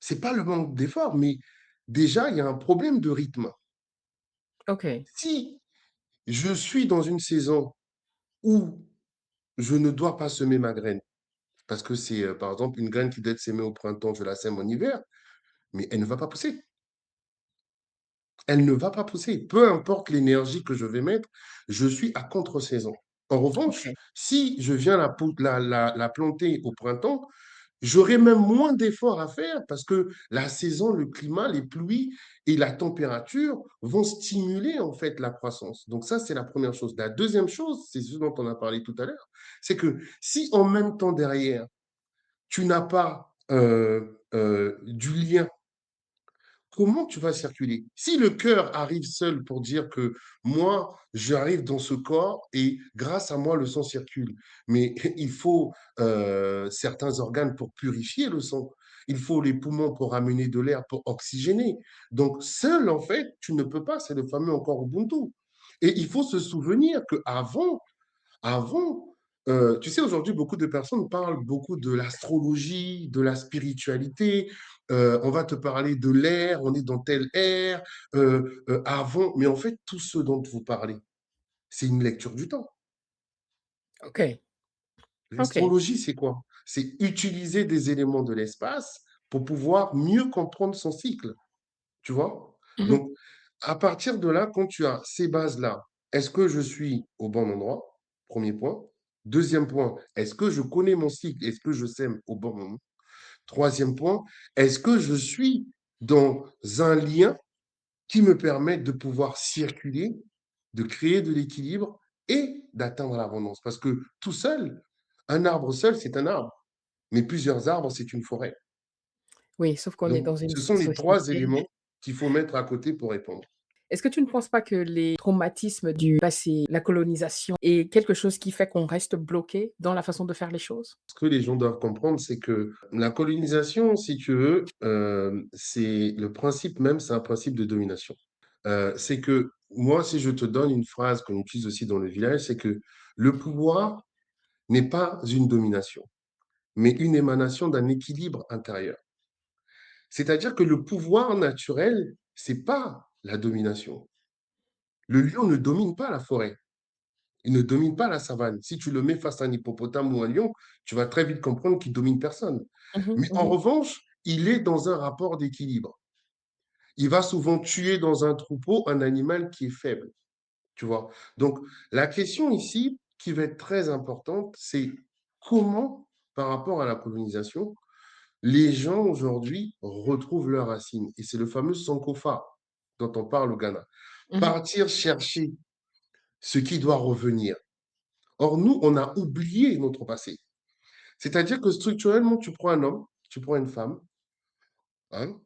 C'est pas le manque d'effort, mais déjà, il y a un problème de rythme. OK. Si je suis dans une saison où je ne dois pas semer ma graine, parce que c'est, par exemple, une graine qui doit être semée au printemps, je la sème en hiver, mais elle ne va pas pousser. Elle ne va pas pousser. Peu importe l'énergie que je vais mettre, je suis à contre-saison. En revanche, OK. si je viens la planter au printemps, j'aurai même moins d'efforts à faire parce que la saison, le climat, les pluies et la température vont stimuler en fait la croissance. Donc ça, c'est la première chose. La deuxième chose, c'est ce dont on a parlé tout à l'heure, c'est que si en même temps derrière, tu n'as pas du lien. Comment tu vas circuler? Si le cœur arrive seul pour dire que moi, j'arrive dans ce corps et grâce à moi, le sang circule. Mais il faut certains organes pour purifier le sang. Il faut les poumons pour amener de l'air, pour oxygéner. Donc, seul, en fait, tu ne peux pas. C'est le fameux encore Ubuntu. Et il faut se souvenir qu'avant, tu sais, aujourd'hui, beaucoup de personnes parlent beaucoup de l'astrologie, de la spiritualité. On va te parler de l'ère, on est dans telle ère, avant. Mais en fait, tout ce dont vous parlez, c'est une lecture du temps. OK. OK. L'astrologie, c'est quoi? C'est utiliser des éléments de l'espace pour pouvoir mieux comprendre son cycle. Tu vois? Mmh. Donc, à partir de là, quand tu as ces bases-là, est-ce que je suis au bon endroit? Premier point. Deuxième point, est-ce que je connais mon cycle? Est-ce que je sème au bon moment? Troisième point, est-ce que je suis dans un lien qui me permettent de pouvoir circuler, de créer de l'équilibre et d'atteindre l'abondance. Parce que tout seul, un arbre seul, c'est un arbre, mais plusieurs arbres, c'est une forêt. Oui, sauf qu'on est Donc, dans une ce sont les trois société. éléments qu'il faut mettre à côté pour répondre. Est-ce que tu ne penses pas que les traumatismes du passé, la colonisation, est quelque chose qui fait qu'on reste bloqué dans la façon de faire les choses? Ce que les gens doivent comprendre, c'est que la colonisation, si tu veux, c'est le principe même, c'est un principe de domination. C'est que moi, si je te donne une phrase qu'on utilise aussi dans le village, c'est que le pouvoir n'est pas une domination, mais une émanation d'un équilibre intérieur. C'est-à-dire que le pouvoir naturel, c'est pas la domination. Le lion ne domine pas la forêt. Il ne domine pas la savane. Si tu le mets face à un hippopotame ou un lion, tu vas très vite comprendre qu'il domine personne. Mmh Mais en mh. revanche, il est dans un rapport d'équilibre. Il va souvent tuer dans un troupeau un animal qui est faible, tu vois. Donc, la question ici, qui va être très importante, c'est comment, par rapport à la colonisation, les gens aujourd'hui retrouvent leurs racines. Et c'est le fameux Sankofa dont on parle au Ghana. Mmh. Partir chercher ce qui doit revenir. Or, nous, on a oublié notre passé. C'est-à-dire que structurellement, tu prends un homme, tu prends une femme, hein,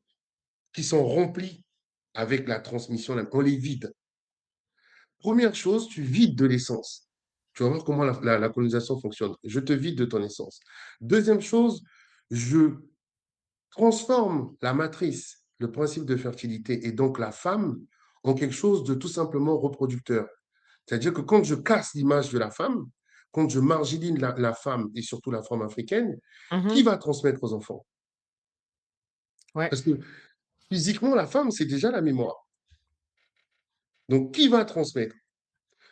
qui sont remplis avec la transmission, on les vide. Première chose, tu vides de l'essence. Tu vas voir comment la colonisation fonctionne. Je te vide de ton essence. Deuxième chose, je transforme la matrice, le principe de fertilité, et donc la femme, en quelque chose de tout simplement reproducteur. C'est-à-dire que quand je casse l'image de la femme, quand je marginalise la femme et surtout la femme africaine, qui Mmh. va transmettre aux enfants? Ouais. Parce que physiquement, la femme, c'est déjà la mémoire. Donc, qui va transmettre?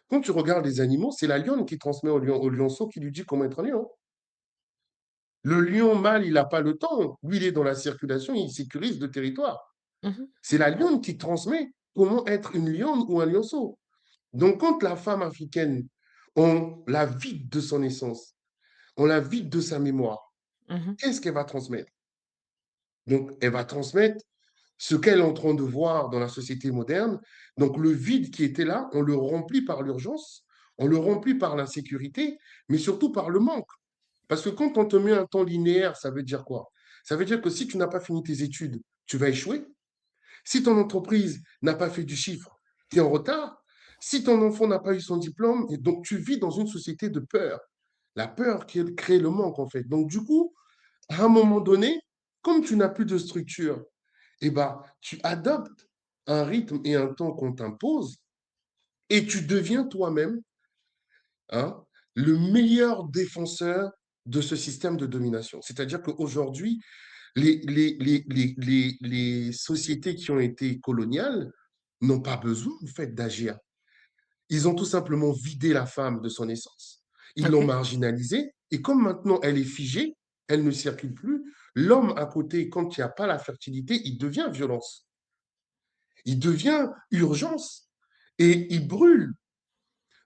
Quand tu regardes les animaux, c'est la lionne qui transmet au lionceau qui lui dit comment être un lion. Le lion mâle, il n'a pas le temps. Lui, il est dans la circulation, il sécurise le territoire. Mmh. C'est la lionne qui transmet comment être une lionne ou un lionceau. Donc, quand la femme africaine, on la vide de son essence, on la vide de sa mémoire, Mmh. qu'est-ce qu'elle va transmettre? Donc, elle va transmettre ce qu'elle est en train de voir dans la société moderne. Donc, le vide qui était là, on le remplit par l'urgence, on le remplit par l'insécurité, mais surtout par le manque. Parce que quand on te met un temps linéaire, ça veut dire quoi? Ça veut dire que si tu n'as pas fini tes études, tu vas échouer. Si ton entreprise n'a pas fait du chiffre, tu es en retard. Si ton enfant n'a pas eu son diplôme, et donc tu vis dans une société de peur. La peur qui crée le manque, en fait. Donc, du coup, à un moment donné, comme tu n'as plus de structure, eh ben, tu adoptes un rythme et un temps qu'on t'impose et tu deviens toi-même, hein, le meilleur défenseur de ce système de domination. C'est-à-dire qu'aujourd'hui, les sociétés qui ont été coloniales n'ont pas besoin, en fait, d'agir. Ils ont tout simplement vidé la femme de son essence. Ils l'ont OK. marginalisée. Et comme maintenant elle est figée, elle ne circule plus, l'homme à côté, quand il n'y a pas la fertilité, il devient violence. Il devient urgence. Et il brûle.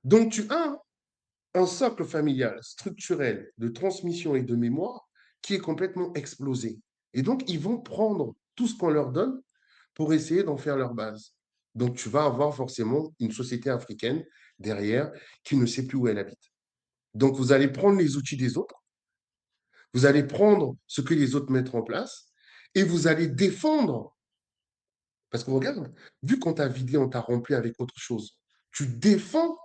Donc tu as un socle familial, structurel, de transmission et de mémoire qui est complètement explosé. Et donc, ils vont prendre tout ce qu'on leur donne pour essayer d'en faire leur base. Donc, tu vas avoir forcément une société africaine derrière qui ne sait plus où elle habite. Donc, vous allez prendre les outils des autres, vous allez prendre ce que les autres mettent en place et vous allez défendre. Parce que regarde, vu qu'on t'a vidé, on t'a rempli avec autre chose, tu défends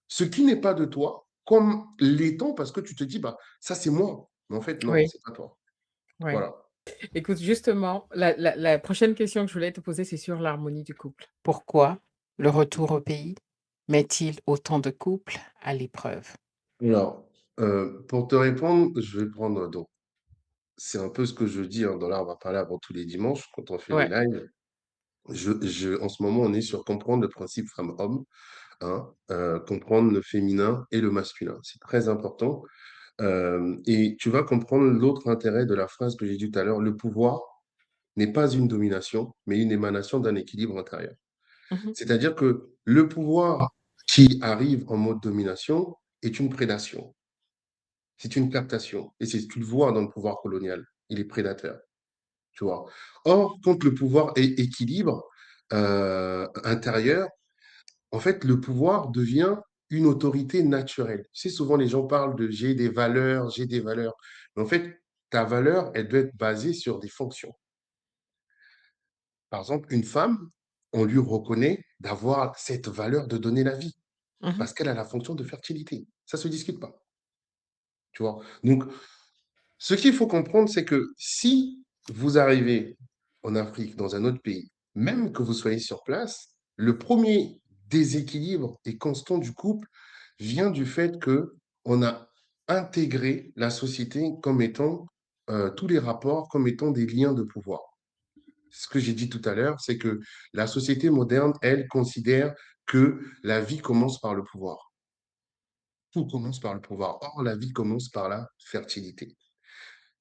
ce qui n'est pas de toi comme l'étant parce que tu te dis, bah, ça c'est moi. Mais en fait, non, Oui, c'est pas toi. ouais. Voilà. Écoute, justement, la prochaine question que je voulais te poser, c'est sur l'harmonie du couple. Pourquoi le retour au pays met-il autant de couples à l'épreuve? Alors, pour te répondre, je vais prendre donc c'est un peu ce que je dis, hein, dans l'art, on va parler avant tous les dimanches quand on fait les Ouais. lives. En ce moment, on est sur comprendre le principe femme-homme, hein, comprendre le féminin et le masculin. C'est très important. Et tu vas comprendre l'autre intérêt de la phrase que j'ai dit tout à l'heure, le pouvoir n'est pas une domination, mais une émanation d'un équilibre intérieur. Mmh. C'est-à-dire que le pouvoir qui arrive en mode domination est une prédation, c'est une captation. Et c'est tu le vois dans le pouvoir colonial, il est prédateur, tu vois. Or, quand le pouvoir est équilibre, intérieure, en fait, le pouvoir devient une autorité naturelle. Tu sais, souvent les gens parlent de j'ai des valeurs, j'ai des valeurs. Mais en fait, ta valeur, elle doit être basée sur des fonctions. Par exemple, une femme, on lui reconnaît d'avoir cette valeur de donner la vie Mmh. parce qu'elle a la fonction de fertilité. Ça se discute pas, tu vois. Donc, ce qu'il faut comprendre, c'est que si vous arrivez en Afrique, dans un autre pays, même que vous soyez sur place, le premier déséquilibre et constant du couple vient du fait que on a intégré la société comme étant tous les rapports comme étant des liens de pouvoir. Ce que j'ai dit tout à l'heure, c'est que la société moderne, elle, considère que la vie commence par le pouvoir. Tout commence par le pouvoir. Or, la vie commence par la fertilité.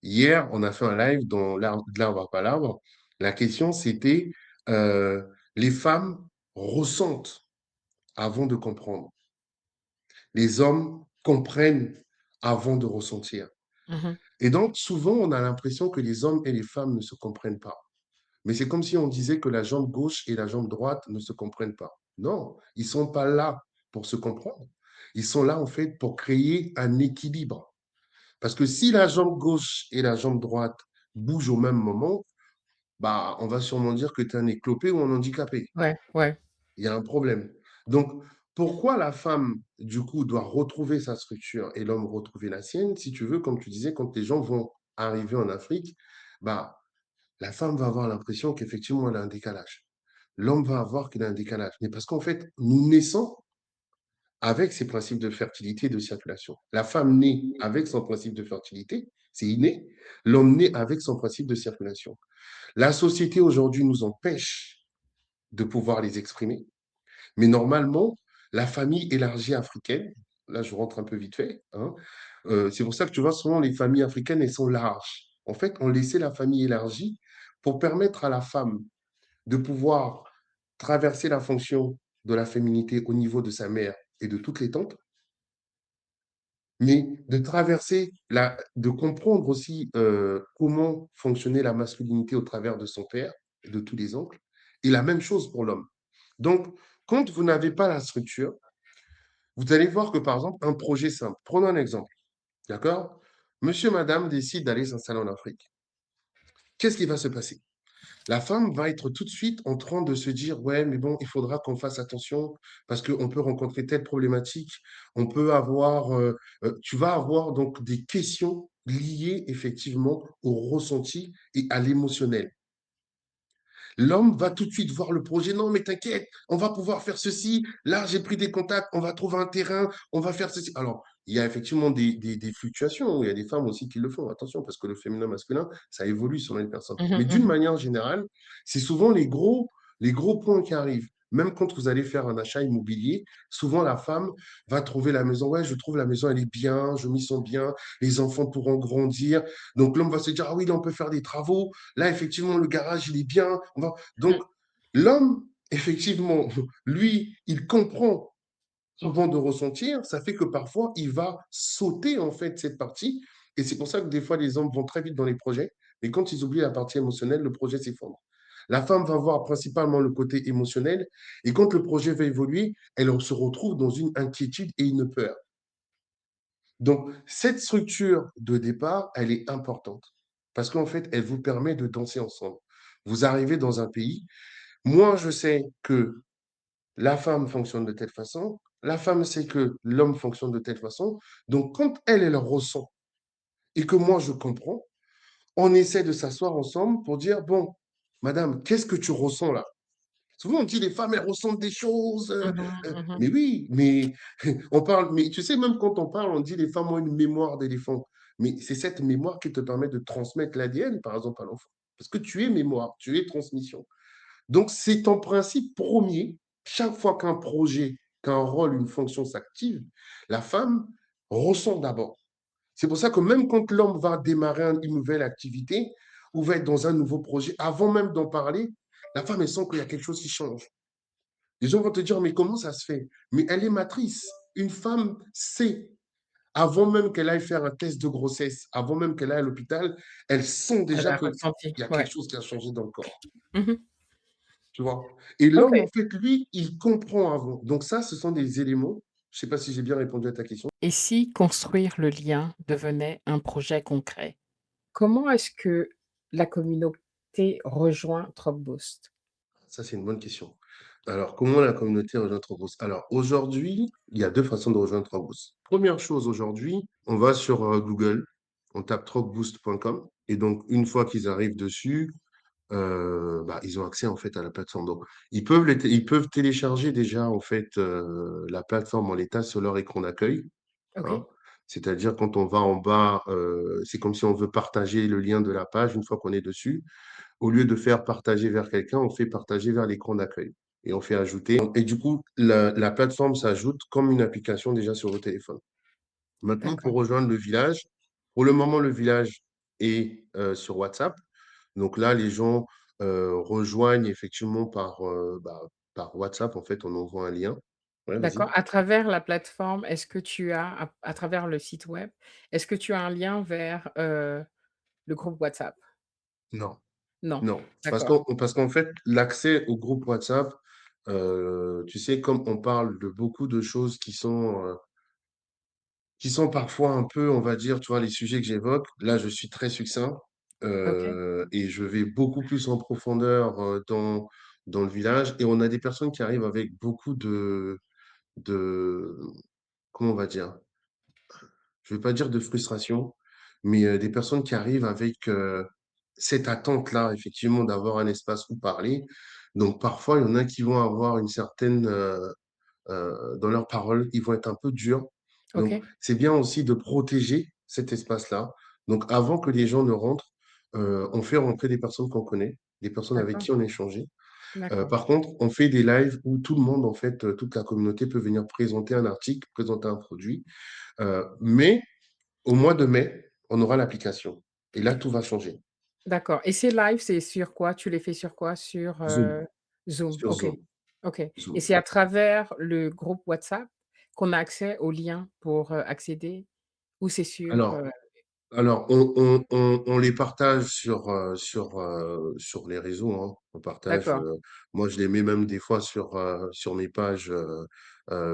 Hier, on a fait un live dans de l'arbre à palabre. La question, c'était euh, les femmes ressentent avant de comprendre. Les hommes comprennent avant de ressentir. Mmh. Et donc, souvent, on a l'impression que les hommes et les femmes ne se comprennent pas. Mais c'est comme si on disait que la jambe gauche et la jambe droite ne se comprennent pas. Non, ils ne sont pas là pour se comprendre. Ils sont là, en fait, pour créer un équilibre. Parce que si la jambe gauche et la jambe droite bougent au même moment, bah, on va sûrement dire que tu es un éclopé ou un handicapé. Ouais, ouais. Il y a un problème. Donc, pourquoi la femme, du coup, doit retrouver sa structure et l'homme retrouver la sienne? Si tu veux, comme tu disais, quand les gens vont arriver en Afrique, bah, la femme va avoir l'impression qu'effectivement, elle a un décalage. L'homme va avoir qu'il a un décalage. Mais parce qu'en fait, nous naissons avec ses principes de fertilité et de circulation. La femme naît avec son principe de fertilité, c'est inné. L'homme naît avec son principe de circulation. La société aujourd'hui nous empêche de pouvoir les exprimer. Mais normalement, la famille élargie africaine, là je rentre un peu vite fait, hein, c'est pour ça que tu vois souvent les familles africaines, elles sont larges. En fait, on laissait la famille élargie pour permettre à la femme de pouvoir traverser la fonction de la féminité au niveau de sa mère et de toutes les tantes, mais de traverser, de comprendre aussi comment fonctionnait la masculinité au travers de son père et de tous les oncles, et la même chose pour l'homme. Donc, quand vous n'avez pas la structure, vous allez voir que, par exemple, un projet simple, prenons un exemple, d'accord? Monsieur, madame décide d'aller s'installer en Afrique. Qu'est-ce qui va se passer? La femme va être tout de suite en train de se dire, ouais, mais bon, il faudra qu'on fasse attention parce qu'on peut rencontrer telle problématique, on peut avoir, tu vas avoir donc des questions liées effectivement au ressenti et à l'émotionnel. L'homme va tout de suite voir le projet. Non, mais t'inquiète, on va pouvoir faire ceci. Là, j'ai pris des contacts, on va trouver un terrain, on va faire ceci. Alors, il y a effectivement des fluctuations. Il y a des femmes aussi qui le font. Attention, parce que le féminin masculin, ça évolue selon les personnes. Mmh Mais mh, d'une mmh. manière générale, c'est souvent les gros points qui arrivent. Même quand vous allez faire un achat immobilier, souvent la femme va trouver la maison. Ouais, je trouve la maison, elle est bien, je m'y sens bien, les enfants pourront grandir. Donc l'homme va se dire, ah oui, là, on peut faire des travaux. Là, effectivement, le garage, il est bien. Donc, l'homme, effectivement, lui, il comprend avant de ressentir, ça fait que parfois, il va sauter, en fait, cette partie. Et c'est pour ça que des fois, les hommes vont très vite dans les projets, mais quand ils oublient la partie émotionnelle, le projet s'effondre. La femme va voir principalement le côté émotionnel, et quand le projet va évoluer, elle se retrouve dans une inquiétude et une peur. Donc, cette structure de départ, elle est importante, parce qu'en fait, elle vous permet de danser ensemble. Vous arrivez dans un pays, moi, je sais que la femme fonctionne de telle façon, la femme sait que l'homme fonctionne de telle façon. Donc, quand elle, elle ressent et que moi, je comprends, on essaie de s'asseoir ensemble pour dire, bon, madame, qu'est-ce que tu ressens là? Souvent, on dit les femmes, elles ressentent des choses. Mmh mh, mmh. Mais oui, mais on parle, mais tu sais, même quand on parle, on dit les femmes ont une mémoire d'éléphant. Mais c'est cette mémoire qui te permet de transmettre l'ADN, par exemple, à l'enfant. Parce que tu es mémoire, tu es transmission. Donc, c'est en principe premier, chaque fois qu'un projet, qu'un rôle, une fonction s'active, la femme ressent d'abord. C'est pour ça que même quand l'homme va démarrer une nouvelle activité ou va être dans un nouveau projet, avant même d'en parler, la femme, elle sent qu'il y a quelque chose qui change. Les gens vont te dire, mais comment ça se fait? Mais elle est matrice. Une femme sait, avant même qu'elle aille faire un test de grossesse, avant même qu'elle aille à l'hôpital, elle sent Elle déjà a qu'il ressenti, y a quelque ouais. chose qui a changé dans le corps. Mmh mh. tu vois? Et l'homme, OK. en fait, lui, il comprend avant. Donc ça, ce sont des éléments, je sais pas si j'ai bien répondu à ta question. Et si construire le lien devenait un projet concret? Comment est-ce que la communauté rejoint Dropbost? Ça, c'est une bonne question. Alors, comment la communauté rejoint Dropbox? Alors, aujourd'hui, il y a 2 façons de rejoindre Dropbox. Première chose, aujourd'hui, on va sur, Google, on tape dropboost.com et donc une fois qu'ils arrivent dessus, bah, ils ont accès, en fait, à la plateforme. Donc ils peuvent télécharger déjà, en fait, la plateforme en l'état sur leur écran d'accueil, hein. OK, C'est-à-dire quand on va en bas, c'est comme si on veut partager le lien de la page une fois qu'on est dessus. Au lieu de faire partager vers quelqu'un, on fait partager vers l'écran d'accueil et on fait ajouter. Et du coup, la plateforme s'ajoute comme une application déjà sur vos téléphones. Maintenant, pour d'accord, rejoindre le village, pour le moment, le village est sur WhatsApp. Donc là, les gens rejoignent effectivement par WhatsApp. En fait, on envoie un lien. Ouais, d'accord. vas-y. À travers la plateforme, est-ce que tu as à travers le site web, est-ce que tu as un lien vers, le groupe WhatsApp? Non, Non, non. d'accord, Parce qu'en fait, l'accès au groupe WhatsApp, tu sais, comme on parle de beaucoup de choses qui sont parfois un peu, on va dire, tu vois, les sujets que j'évoque, là, je suis très succinct, OK, et je vais beaucoup plus en profondeur, dans le village et on a des personnes qui arrivent avec beaucoup de comment on va dire? Je vais pas dire de frustration, mais, des personnes qui arrivent avec, cette attente-là, effectivement, d'avoir un espace où parler. Donc parfois, il y en a qui vont avoir une certaine, dans leurs paroles, ils vont être un peu durs. Donc, OK, c'est bien aussi de protéger cet espace-là. Donc, avant que les gens ne rentrent, on fait rentrer des personnes qu'on connaît, des personnes avec d'accord, qui on a échangé. d'accord, Par contre, on fait des lives où tout le monde, en fait, toute la communauté peut venir présenter un article, présenter un produit. Mais au mois de mai, on aura l'application. Et là, tout va changer. d'accord et ces lives, c'est sur quoi? Tu les fais sur quoi? Sur, Zoom, Zoom? sur OK, Zoom, OK et Zoom. c'est à travers le groupe WhatsApp qu'on a accès aux liens pour, accéder ou c'est sur, Alors, Alors, on les partage sur les réseaux, hein. On partage, d'accord, moi, je les mets même des fois sur mes pages,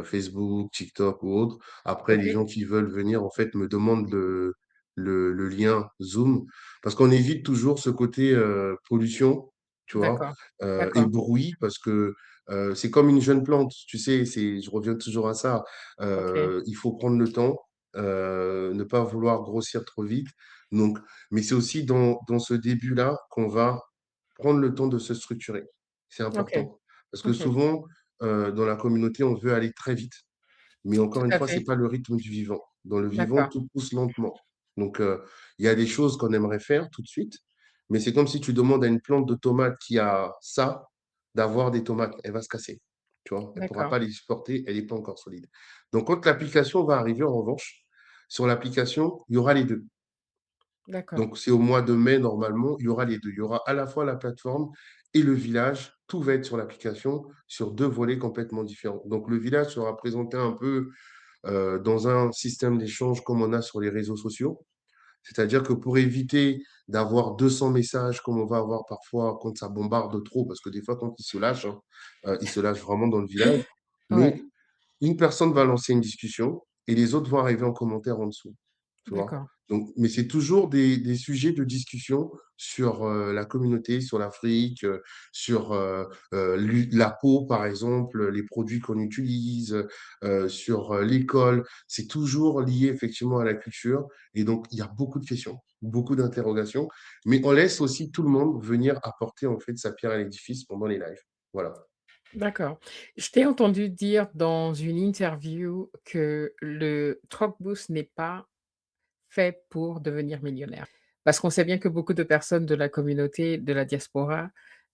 Facebook, TikTok ou autres. Après, les OK, gens qui veulent venir, en fait, me demandent le lien Zoom parce qu'on évite toujours ce côté, pollution, tu vois? d'accord, Et d'accord, bruit parce que, c'est comme une jeune plante, tu sais? Je reviens toujours à ça, OK, il faut prendre le temps, ne pas vouloir grossir trop vite. Donc, mais c'est aussi dans ce début-là qu'on va prendre le temps de se structurer. C'est OK, important. Parce que OK, souvent, dans la communauté, on veut aller très vite. Mais tout encore une à fois, c'est fait, pas le rythme du vivant. Dans le vivant, d'accord, tout pousse lentement. Donc, il y a des choses qu'on aimerait faire tout de suite, mais c'est comme si tu demandes à une plante de tomates qui a ça, d'avoir des tomates. Elle va se casser. Tu vois? Elle pourra d'accord, pas les supporter, elle est pas encore solide. Donc, quand l'application va arriver, en revanche, sur l'application, il y aura les 2. d'accord, Donc, c'est au mois de mai, normalement, il y aura les 2. Il y aura à la fois la plateforme et le village. Tout va être sur l'application, sur 2 volets complètement différents. Donc, le village sera présenté un peu dans un système d'échange comme on a sur les réseaux sociaux. C'est-à-dire que pour éviter d'avoir 200 messages comme on va avoir parfois quand ça bombarde trop, parce que des fois quand ils se lâchent, hein, ils se lâchent vraiment dans le village, ouais, mais une personne va lancer une discussion et les autres vont arriver en commentaire en dessous, tu vois? d'accord, Donc, mais c'est toujours des sujets de discussion sur, la communauté, sur l'Afrique, sur, la peau, par exemple, les produits qu'on utilise, sur, l'école. C'est toujours lié effectivement à la culture et donc il y a beaucoup de questions, beaucoup d'interrogations, mais on laisse aussi tout le monde venir apporter, en fait, sa pierre à l'édifice pendant les lives. Voilà. d'accord. Je t'ai entendu dire dans une interview que le Truck n'est pas fait pour devenir millionnaire. Parce qu'on sait bien que beaucoup de personnes de la communauté, de la diaspora,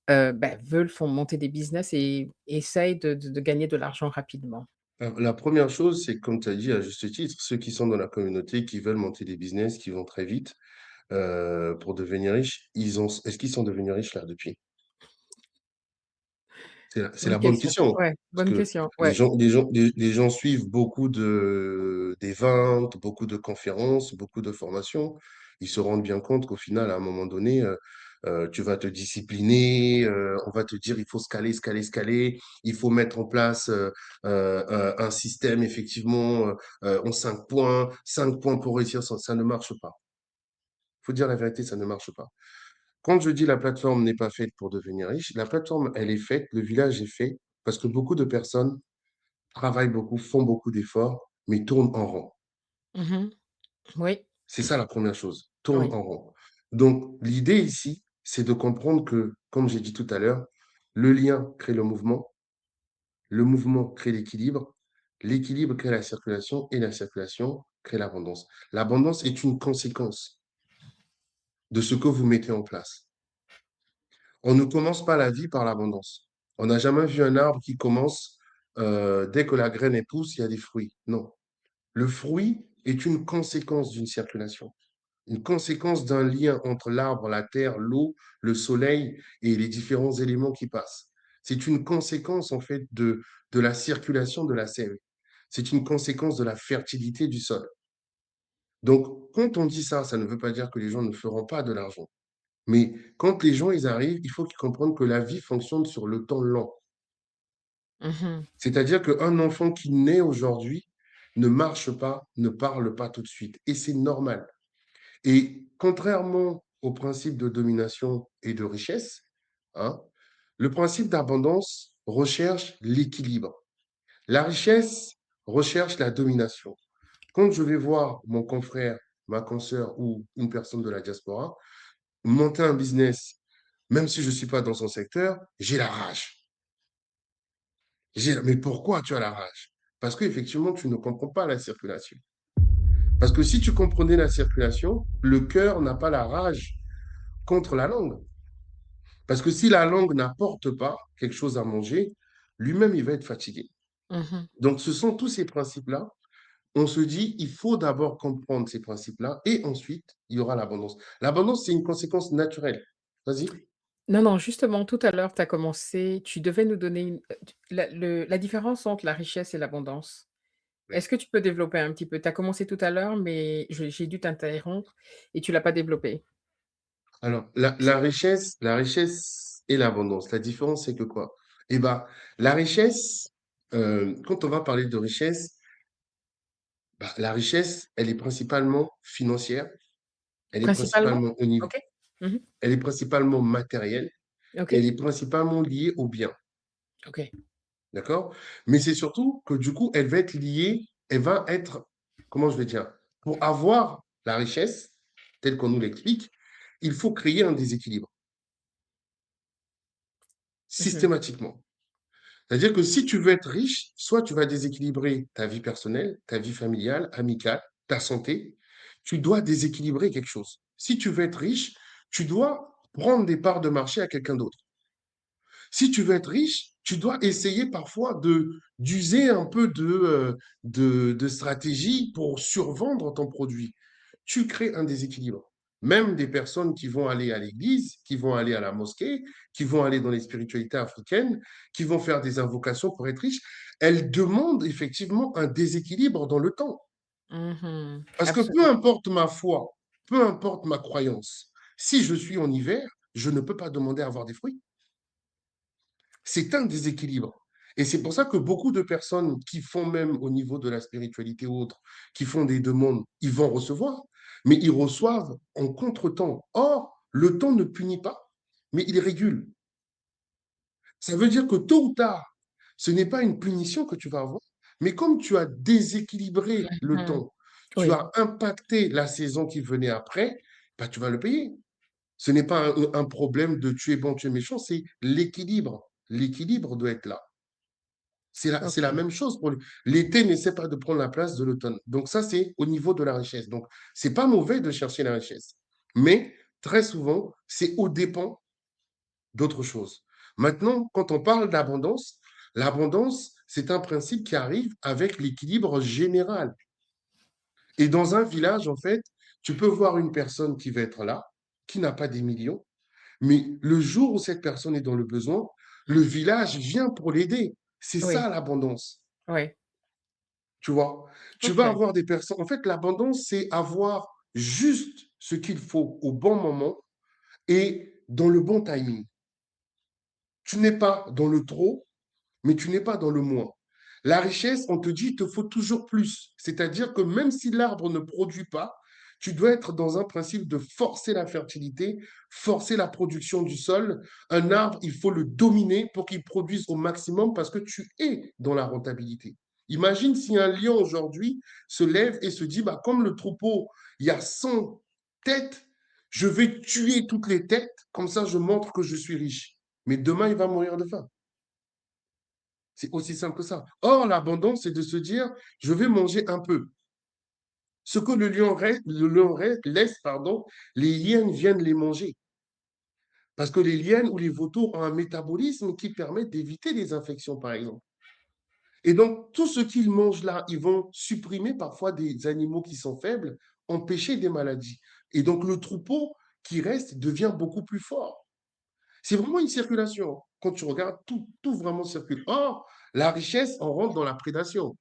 veulent font monter des business et essayent de gagner de l'argent rapidement. Alors, la première chose, c'est comme tu as dit à juste titre, ceux qui sont dans la communauté, qui veulent monter des business, qui vont très vite, pour devenir riches, est-ce qu'ils sont devenus riches là depuis? C'est Bonne la bonne question. question. Ouais, Parce bonne que question. Ouais, les gens suivent beaucoup des ventes, beaucoup de conférences, beaucoup de formations. Ils se rendent bien compte qu'au final, à un moment donné, tu vas te discipliner, on va te dire il faut scaler, scaler, scaler, il faut mettre en place un système effectivement en 5 points, 5 points pour réussir, ça ne marche pas. Il faut dire la vérité, ça ne marche pas. Quand je dis la plateforme n'est pas faite pour devenir riche, la plateforme, elle est faite, le village est fait parce que beaucoup de personnes travaillent beaucoup, font beaucoup d'efforts, mais tournent en rond. Mmh. Oui, C'est ça la première chose, tourne oui. en rond. Donc, l'idée ici, c'est de comprendre que, comme j'ai dit tout à l'heure, le lien crée le mouvement crée l'équilibre crée la circulation et la circulation crée l'abondance. L'abondance est une conséquence de ce que vous mettez en place. On ne commence pas la vie par l'abondance. On n'a jamais vu un arbre qui commence, dès que la graine est pousse, il y a des fruits. Non. Le fruit est une conséquence d'une circulation, une conséquence d'un lien entre l'arbre, la terre, l'eau, le soleil et les différents éléments qui passent. C'est une conséquence, en fait, de la circulation de la sève. C'est une conséquence de la fertilité du sol. Donc, quand on dit ça, ça ne veut pas dire que les gens ne feront pas de l'argent. Mais quand les gens ils arrivent, il faut qu'ils comprennent que la vie fonctionne sur le temps lent. Mmh. C'est-à-dire qu'un enfant qui naît aujourd'hui ne marche pas, ne parle pas tout de suite. Et c'est normal. Et contrairement au principe de domination et de richesse, hein, le principe d'abondance recherche l'équilibre. La richesse recherche la domination. Quand je vais voir mon confrère, ma consoeur ou une personne de la diaspora monter un business, même si je ne suis pas dans son secteur, j'ai la rage. Mais pourquoi tu as la rage? Parce qu'effectivement, tu ne comprends pas la circulation. Parce que si tu comprenais la circulation, le cœur n'a pas la rage contre la langue. Parce que si la langue n'apporte pas quelque chose à manger, lui-même, il va être fatigué. Mmh. Donc, ce sont tous ces principes-là. On se dit, il faut d'abord comprendre ces principes-là et ensuite, il y aura l'abondance. L'abondance, c'est une conséquence naturelle. Vas-y. Non, non, justement, tout à l'heure, tu as commencé tu devais nous donner une tu la différence entre la richesse et l'abondance. Oui. Est-ce que tu peux développer un petit peu? Tu as commencé tout à l'heure, mais j'ai dû t'interrompre et tu l'as pas développé. Alors, la richesse et l'abondance, la différence, c'est que quoi? Eh ben, la richesse, quand on va parler de richesse, bah, la richesse, elle est principalement financière, elle est Principalement? principalement au niveau, OK. Mmh. elle est principalement matérielle et elle OK. est principalement liée aux biens, OK. d'accord? Mais c'est surtout que du coup, elle va être, comment je vais dire, pour avoir la richesse, telle qu'on nous l'explique, il faut créer un déséquilibre, Mmh. systématiquement. C'est-à-dire que si tu veux être riche, soit tu vas déséquilibrer ta vie personnelle, ta vie familiale, amicale, ta santé. Tu dois déséquilibrer quelque chose. Si tu veux être riche, tu dois prendre des parts de marché à quelqu'un d'autre. Si tu veux être riche, tu dois essayer parfois d'user un peu de stratégie pour survendre ton produit. Tu crées un déséquilibre. Même des personnes qui vont aller à l'église, qui vont aller à la mosquée, qui vont aller dans les spiritualités africaines, qui vont faire des invocations pour être riches, elles demandent effectivement un déséquilibre dans le temps. Mmh. Parce que peu Absolument. importe ma foi, peu importe ma croyance, si je suis en hiver, je ne peux pas demander à avoir des fruits. C'est un déséquilibre. Et c'est pour ça que beaucoup de personnes qui font même au niveau de la spiritualité ou autre, qui font des demandes, ils vont recevoir, mais ils reçoivent en contre-temps. Or, le temps ne punit pas, mais il régule. Ça veut dire que tôt ou tard, ce n'est pas une punition que tu vas avoir, mais comme tu as déséquilibré le Mmh. temps, tu Oui. as impacté la saison qui venait après, bah, tu vas le payer. Ce n'est pas un problème de tu es bon, tu es méchant, c'est l'équilibre. L'équilibre doit être là. C'est la OK. même chose pour lui. L'été n'essaie pas de prendre la place de l'automne. Donc ça, c'est au niveau de la richesse. Donc, c'est pas mauvais de chercher la richesse. Mais très souvent, c'est au dépens d'autre chose. Maintenant, quand on parle d'abondance, l'abondance, c'est un principe qui arrive avec l'équilibre général. Et dans un village, en fait, tu peux voir une personne qui va être là, qui n'a pas des millions, mais le jour où cette personne est dans le besoin, le village vient pour l'aider. C'est Oui. ça l'abondance. Oui. Tu vois? Tu vas OK. avoir des personnes. En fait, l'abondance, c'est avoir juste ce qu'il faut au bon moment et dans le bon timing. Tu n'es pas dans le trop, mais tu n'es pas dans le moins. La richesse, on te dit, il te faut toujours plus. C'est-à-dire que même si l'arbre ne produit pas, tu dois être dans un principe de forcer la fertilité, forcer la production du sol. Un arbre, il faut le dominer pour qu'il produise au maximum parce que tu es dans la rentabilité. Imagine si un lion aujourd'hui se lève et se dit, bah, comme le troupeau, il y a 100 têtes, je vais tuer toutes les têtes, comme ça je montre que je suis riche. Mais demain, il va mourir de faim. C'est aussi simple que ça. Or, l'abondance, c'est de se dire, je vais manger un peu. Ce que le lion laisse, pardon, les hyènes viennent les manger. Parce que les hyènes ou les vautours ont un métabolisme qui permet d'éviter les infections, par exemple. Et donc, tout ce qu'ils mangent là, ils vont supprimer parfois des animaux qui sont faibles, empêcher des maladies. Et donc, le troupeau qui reste devient beaucoup plus fort. C'est vraiment une circulation. Quand tu regardes, tout vraiment circule. Or, la richesse, on rentre dans la prédation.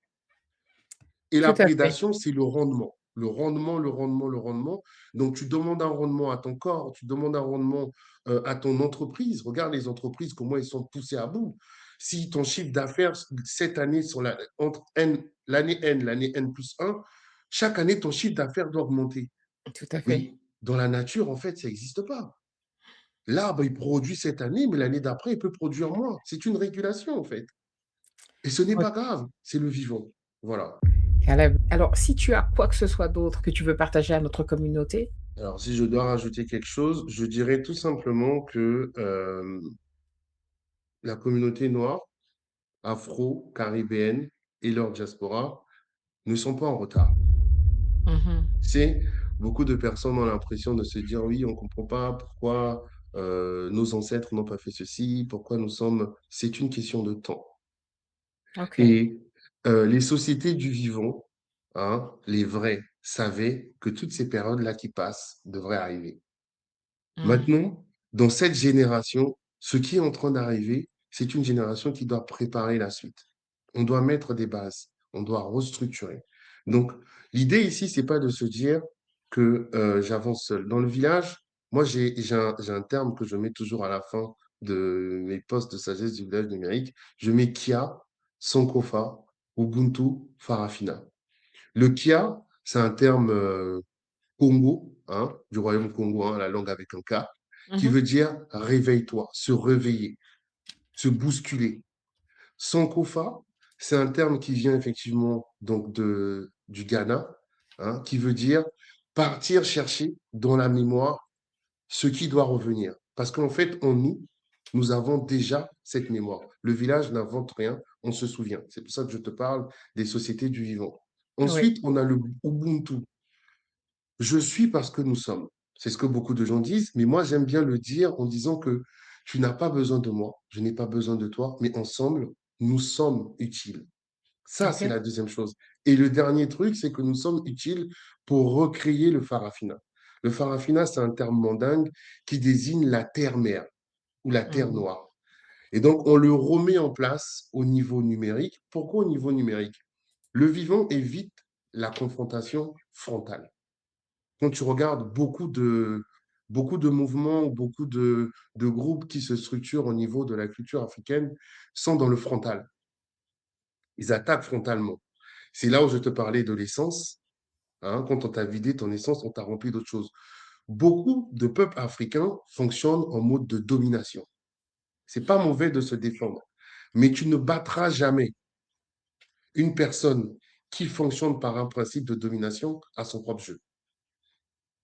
Et Tout la à fait. prédation, c'est le rendement. Le rendement, le rendement, le rendement. Donc, tu demandes un rendement à ton corps, tu demandes un rendement à ton entreprise. Regarde les entreprises, comment elles sont poussées à bout. Si ton chiffre d'affaires cette année, entre l'année N plus 1, chaque année, ton chiffre d'affaires doit augmenter. Tout à fait. Mais dans la nature, en fait, ça n'existe pas. L'arbre, il produit cette année, mais l'année d'après, il peut produire moins. C'est une régulation, en fait. Et ce n'est Ouais. pas grave, c'est le vivant. Voilà. Alors, si tu as quoi que ce soit d'autre que tu veux partager à notre communauté? Alors, si je dois rajouter quelque chose, je dirais tout simplement que la communauté noire, afro-caribéenne et leur diaspora ne sont pas en retard. Mmh. C'est beaucoup de personnes ont l'impression de se dire, oui, on ne comprend pas pourquoi nos ancêtres n'ont pas fait ceci, pourquoi nous sommes... C'est une question de temps. OK. Et les sociétés du vivant, hein, les vrais, savaient que toutes ces périodes-là qui passent devraient arriver. Mmh. Maintenant, dans cette génération, ce qui est en train d'arriver, c'est une génération qui doit préparer la suite. On doit mettre des bases, on doit restructurer. Donc, l'idée ici, c'est pas de se dire que j'avance seul. Dans le village, moi, j'ai un terme que je mets toujours à la fin de mes postes de sagesse du village numérique. Je mets Kia, Sankofa, Ubuntu, Farafina. Le Kia, c'est un terme Congo, hein, du royaume Congo, hein, la langue avec un K, qui Mmh. veut dire réveille-toi, se réveiller, se bousculer. Sankofa, c'est un terme qui vient effectivement donc du Ghana, hein, qui veut dire partir chercher dans la mémoire ce qui doit revenir. Parce qu'en fait, en nous, nous avons déjà cette mémoire. Le village n'invente rien, on se souvient. C'est pour ça que je te parle des sociétés du vivant. Oui. Ensuite, on a le Ubuntu. Je suis parce que nous sommes. C'est ce que beaucoup de gens disent, mais moi j'aime bien le dire en disant que tu n'as pas besoin de moi, je n'ai pas besoin de toi, mais ensemble, nous sommes utiles. Ça, c'est OK. la deuxième chose. Et le dernier truc, c'est que nous sommes utiles pour recréer le Farafina. Le Farafina, c'est un terme mandingue qui désigne la terre-mère ou la terre Mmh. noire. Et donc, on le remet en place au niveau numérique. Pourquoi au niveau numérique? Le vivant évite la confrontation frontale. Quand tu regardes beaucoup de mouvements, beaucoup de groupes qui se structurent au niveau de la culture africaine sont dans le frontal. Ils attaquent frontalement. C'est là où je te parlais de l'essence. Hein, quand on t'a vidé ton essence, on t'a rempli d'autres choses. Beaucoup de peuples africains fonctionnent en mode de domination. C'est pas mauvais de se défendre, mais tu ne battras jamais une personne qui fonctionne par un principe de domination à son propre jeu.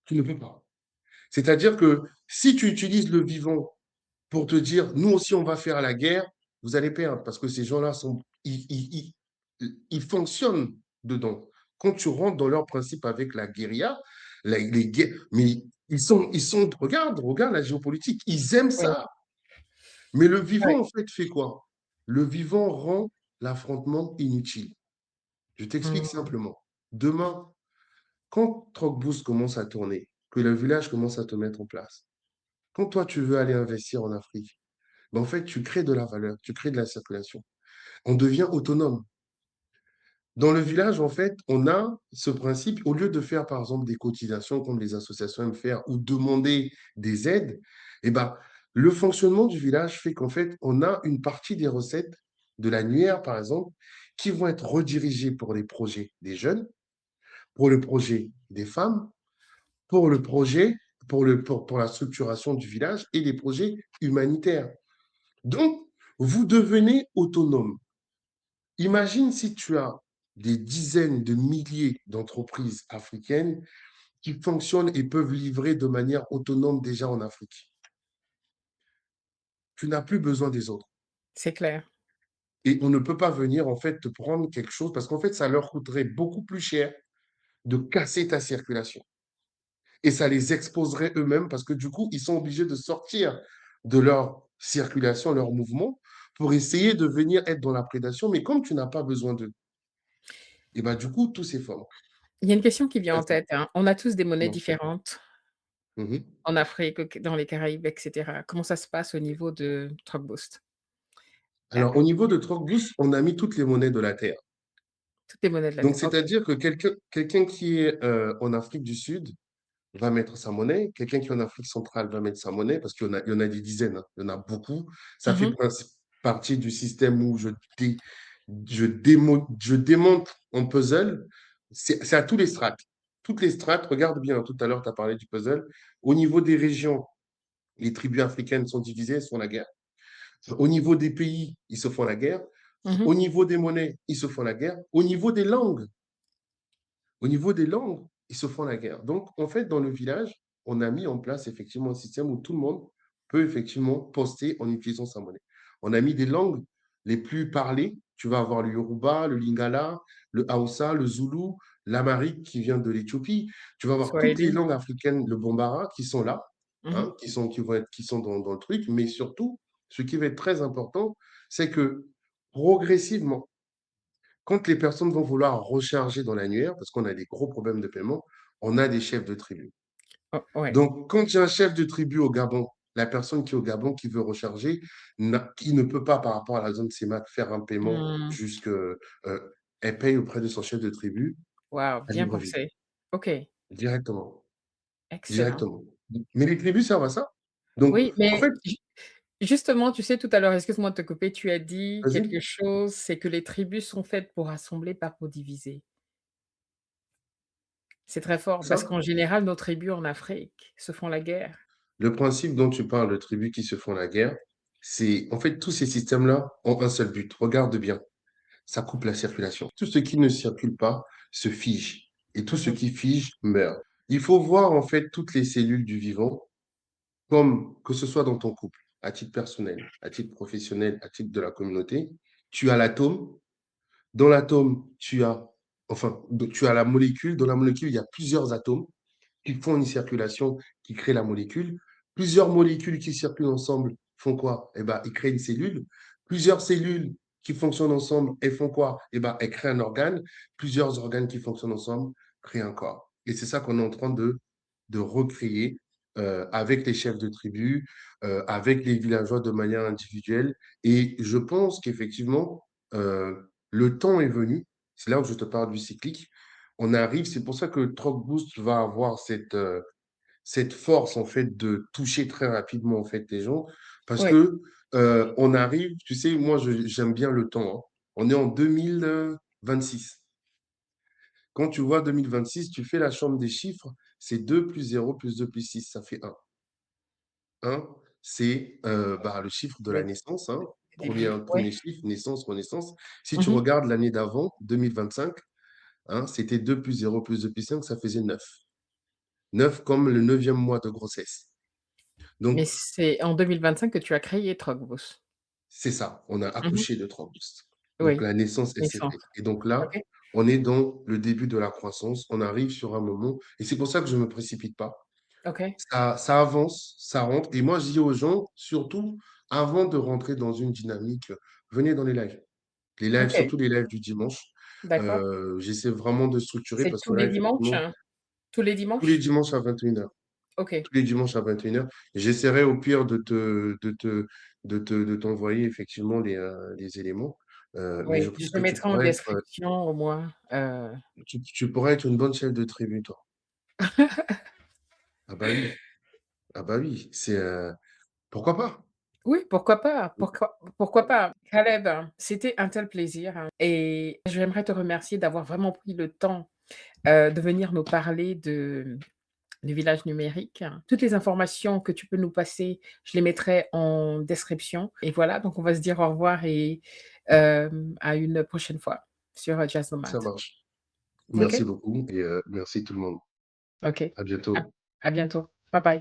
Tu ne peux pas. C'est-à-dire que si tu utilises le vivant pour te dire, nous aussi, on va faire la guerre, vous allez perdre parce que ces gens-là ils fonctionnent dedans. Quand tu rentres dans leur principe avec la guérilla, les guerres, mais regarde la géopolitique, ils aiment Oui. ça. Mais le Ouais. vivant, en fait, fait quoi? Le vivant rend l'affrontement inutile. Je t'explique Mmh. simplement. Demain, quand Troc-Boost commence à tourner, que le village commence à te mettre en place, quand toi, tu veux aller investir en Afrique, ben, en fait, tu crées de la valeur, tu crées de la circulation. On devient autonome. Dans le village, en fait, on a ce principe, au lieu de faire, par exemple, des cotisations comme les associations aiment faire ou demander des aides, eh ben, le fonctionnement du village fait qu'en fait, on a une partie des recettes de l'annuaire, par exemple, qui vont être redirigées pour les projets des jeunes, pour le projet des femmes, pour le projet, pour la structuration du village et des projets humanitaires. Donc, vous devenez autonome. Imagine si tu as des dizaines de milliers d'entreprises africaines qui fonctionnent et peuvent livrer de manière autonome déjà en Afrique. Tu n'as plus besoin des autres. C'est clair. Et on ne peut pas venir en fait te prendre quelque chose parce qu'en fait, ça leur coûterait beaucoup plus cher de casser ta circulation. Et ça les exposerait eux-mêmes parce que du coup, ils sont obligés de sortir de leur circulation, leur mouvement, pour essayer de venir être dans la prédation. Mais comme tu n'as pas besoin d'eux, et ben du coup, tout s'effondre. Il y a une question qui vient en tête, hein. On a tous des monnaies Non. différentes Mhm. en Afrique, dans les Caraïbes, et cetera. Comment ça se passe au niveau de Truckboost? Ah, Alors, au niveau de Trocboost, on a mis toutes les monnaies de la Terre. toutes les monnaies de la Donc, terre. OK. c'est-à-dire que quelqu'un qui est en Afrique du Sud va mettre sa monnaie, quelqu'un qui est en Afrique centrale va mettre sa monnaie, parce qu'il y en a des dizaines, hein, il y en a beaucoup. Ça fait Mmh. partie du système où je démonte en puzzle. C'est à tous les strates. Toutes les strates, regarde bien, hein, tout à l'heure, tu as parlé du puzzle. Au niveau des régions, les tribus africaines sont divisées, elles sont la guerre. Au niveau des pays, ils se font la guerre. Mmh. Au niveau des monnaies, ils se font la guerre. Au niveau des langues, ils se font la guerre. Donc, en fait, dans le village, on a mis en place effectivement un système où tout le monde peut effectivement poster en utilisant sa monnaie. On a mis des langues les plus parlées. Tu vas avoir le Yoruba, le Lingala, le Hausa, le Zoulou, l'Amharique qui vient de l'Éthiopie. Tu vas avoir toutes les Swahili. langues africaines, le Bambara, qui sont là, Mmh. hein, qui sont dans le truc. Mais surtout, ce qui va être très important, c'est que progressivement, quand les personnes vont vouloir recharger dans l'annuaire, parce qu'on a des gros problèmes de paiement, on a des chefs de tribu. Ouais. Donc, quand il y a un chef de tribu au Gabon, la personne qui est au Gabon qui veut recharger, qui ne peut pas, par rapport à la zone CEMAC, faire un paiement Mmh. jusque. Elle paye auprès de son chef de tribu Waouh, à bien Libreville, pensé. OK, directement. excellent. Directement. Mais les tribus servent à ça. Donc, Oui, en mais fait, justement, tu sais, tout à l'heure, excuse-moi de te couper, tu as dit vas-y. quelque chose, c'est que les tribus sont faites pour rassembler, pas pour diviser. C'est très fort parce Ça, qu'en général, nos tribus en Afrique se font la guerre. le principe dont tu parles de tribus qui se font la guerre, c'est en fait tous ces systèmes-là ont un seul but. Regarde bien. Ça coupe la circulation. Tout ce qui ne circule pas se fige et tout ce Mmh. qui fige meurt. Il faut voir en fait toutes les cellules du vivant comme que ce soit dans ton couple, à titre personnel, à titre professionnel, à titre de la communauté. Tu as l'atome. Dans l'atome, tu as la molécule. Dans la molécule, il y a plusieurs atomes qui font une circulation qui crée la molécule. Plusieurs molécules qui circulent ensemble font quoi? Eh ben, ils créent une cellule. Plusieurs cellules qui fonctionnent ensemble, elles font quoi? Eh ben, elles créent un organe. Plusieurs organes qui fonctionnent ensemble créent un corps. Et c'est ça qu'on est en train de recréer avec les chefs de tribu, avec les villageois de manière individuelle. Et je pense qu'effectivement, le temps est venu. C'est là où je te parle du cyclique. On arrive, c'est pour ça que Troc Boost va avoir cette force en fait de toucher très rapidement en fait les gens parce Oui, que on arrive, tu sais, moi j'aime bien le temps, hein. On est en 2026. Quand tu vois 2026, tu fais la somme des chiffres, c'est 2 plus 0 plus 2 plus 6, ça fait 1. 1, c'est bah, le chiffre de la le naissance, hein. début, ouais. Premier chiffre, naissance, renaissance. Si tu Mmh. regardes l'année d'avant, 2025, hein, c'était 2 plus 0 plus 2 plus 5, ça faisait 9. 9 comme le neuvième mois de grossesse. Mais Donc, c'est en 2025 que tu as créé Truckboost? c'est ça, on a Mmh. accouché de 30. Donc Oui, la naissance, elle s'est naissance. faite. Et donc là, OK, on est dans le début de la croissance. On arrive sur un moment, et c'est pour ça que je ne me précipite pas. OK, Ça avance, ça rentre. Et moi, je dis aux gens, surtout, avant de rentrer dans une dynamique, venez dans les lives. Les lives, OK, surtout les lives du dimanche. d'accord. J'essaie vraiment de structurer C'est parce que tous là, les dimanches, effectivement, hein? Tous les tous les dimanches? dimanches à 21h. OK, Tous les dimanches à 21h. J'essaierai au pire de t'envoyer effectivement les éléments. Mais je Oui, je pense le que mettrai en description au moins, tu pourrais être une bonne chef de tribu, toi. Ah bah oui, ah bah oui, pourquoi pas? Oui, pourquoi pas? Pourquoi pas? Caleb, c'était un tel plaisir, et j'aimerais te remercier d'avoir vraiment pris le temps, de venir nous parler du village numérique. Toutes les informations que tu peux nous passer, je les mettrai en description et voilà, donc on va se dire au revoir et à une prochaine fois sur, Jazz Ça Nomade. marche. Merci OK? beaucoup et merci tout le monde. OK. À À bientôt. à bientôt. Bye bye.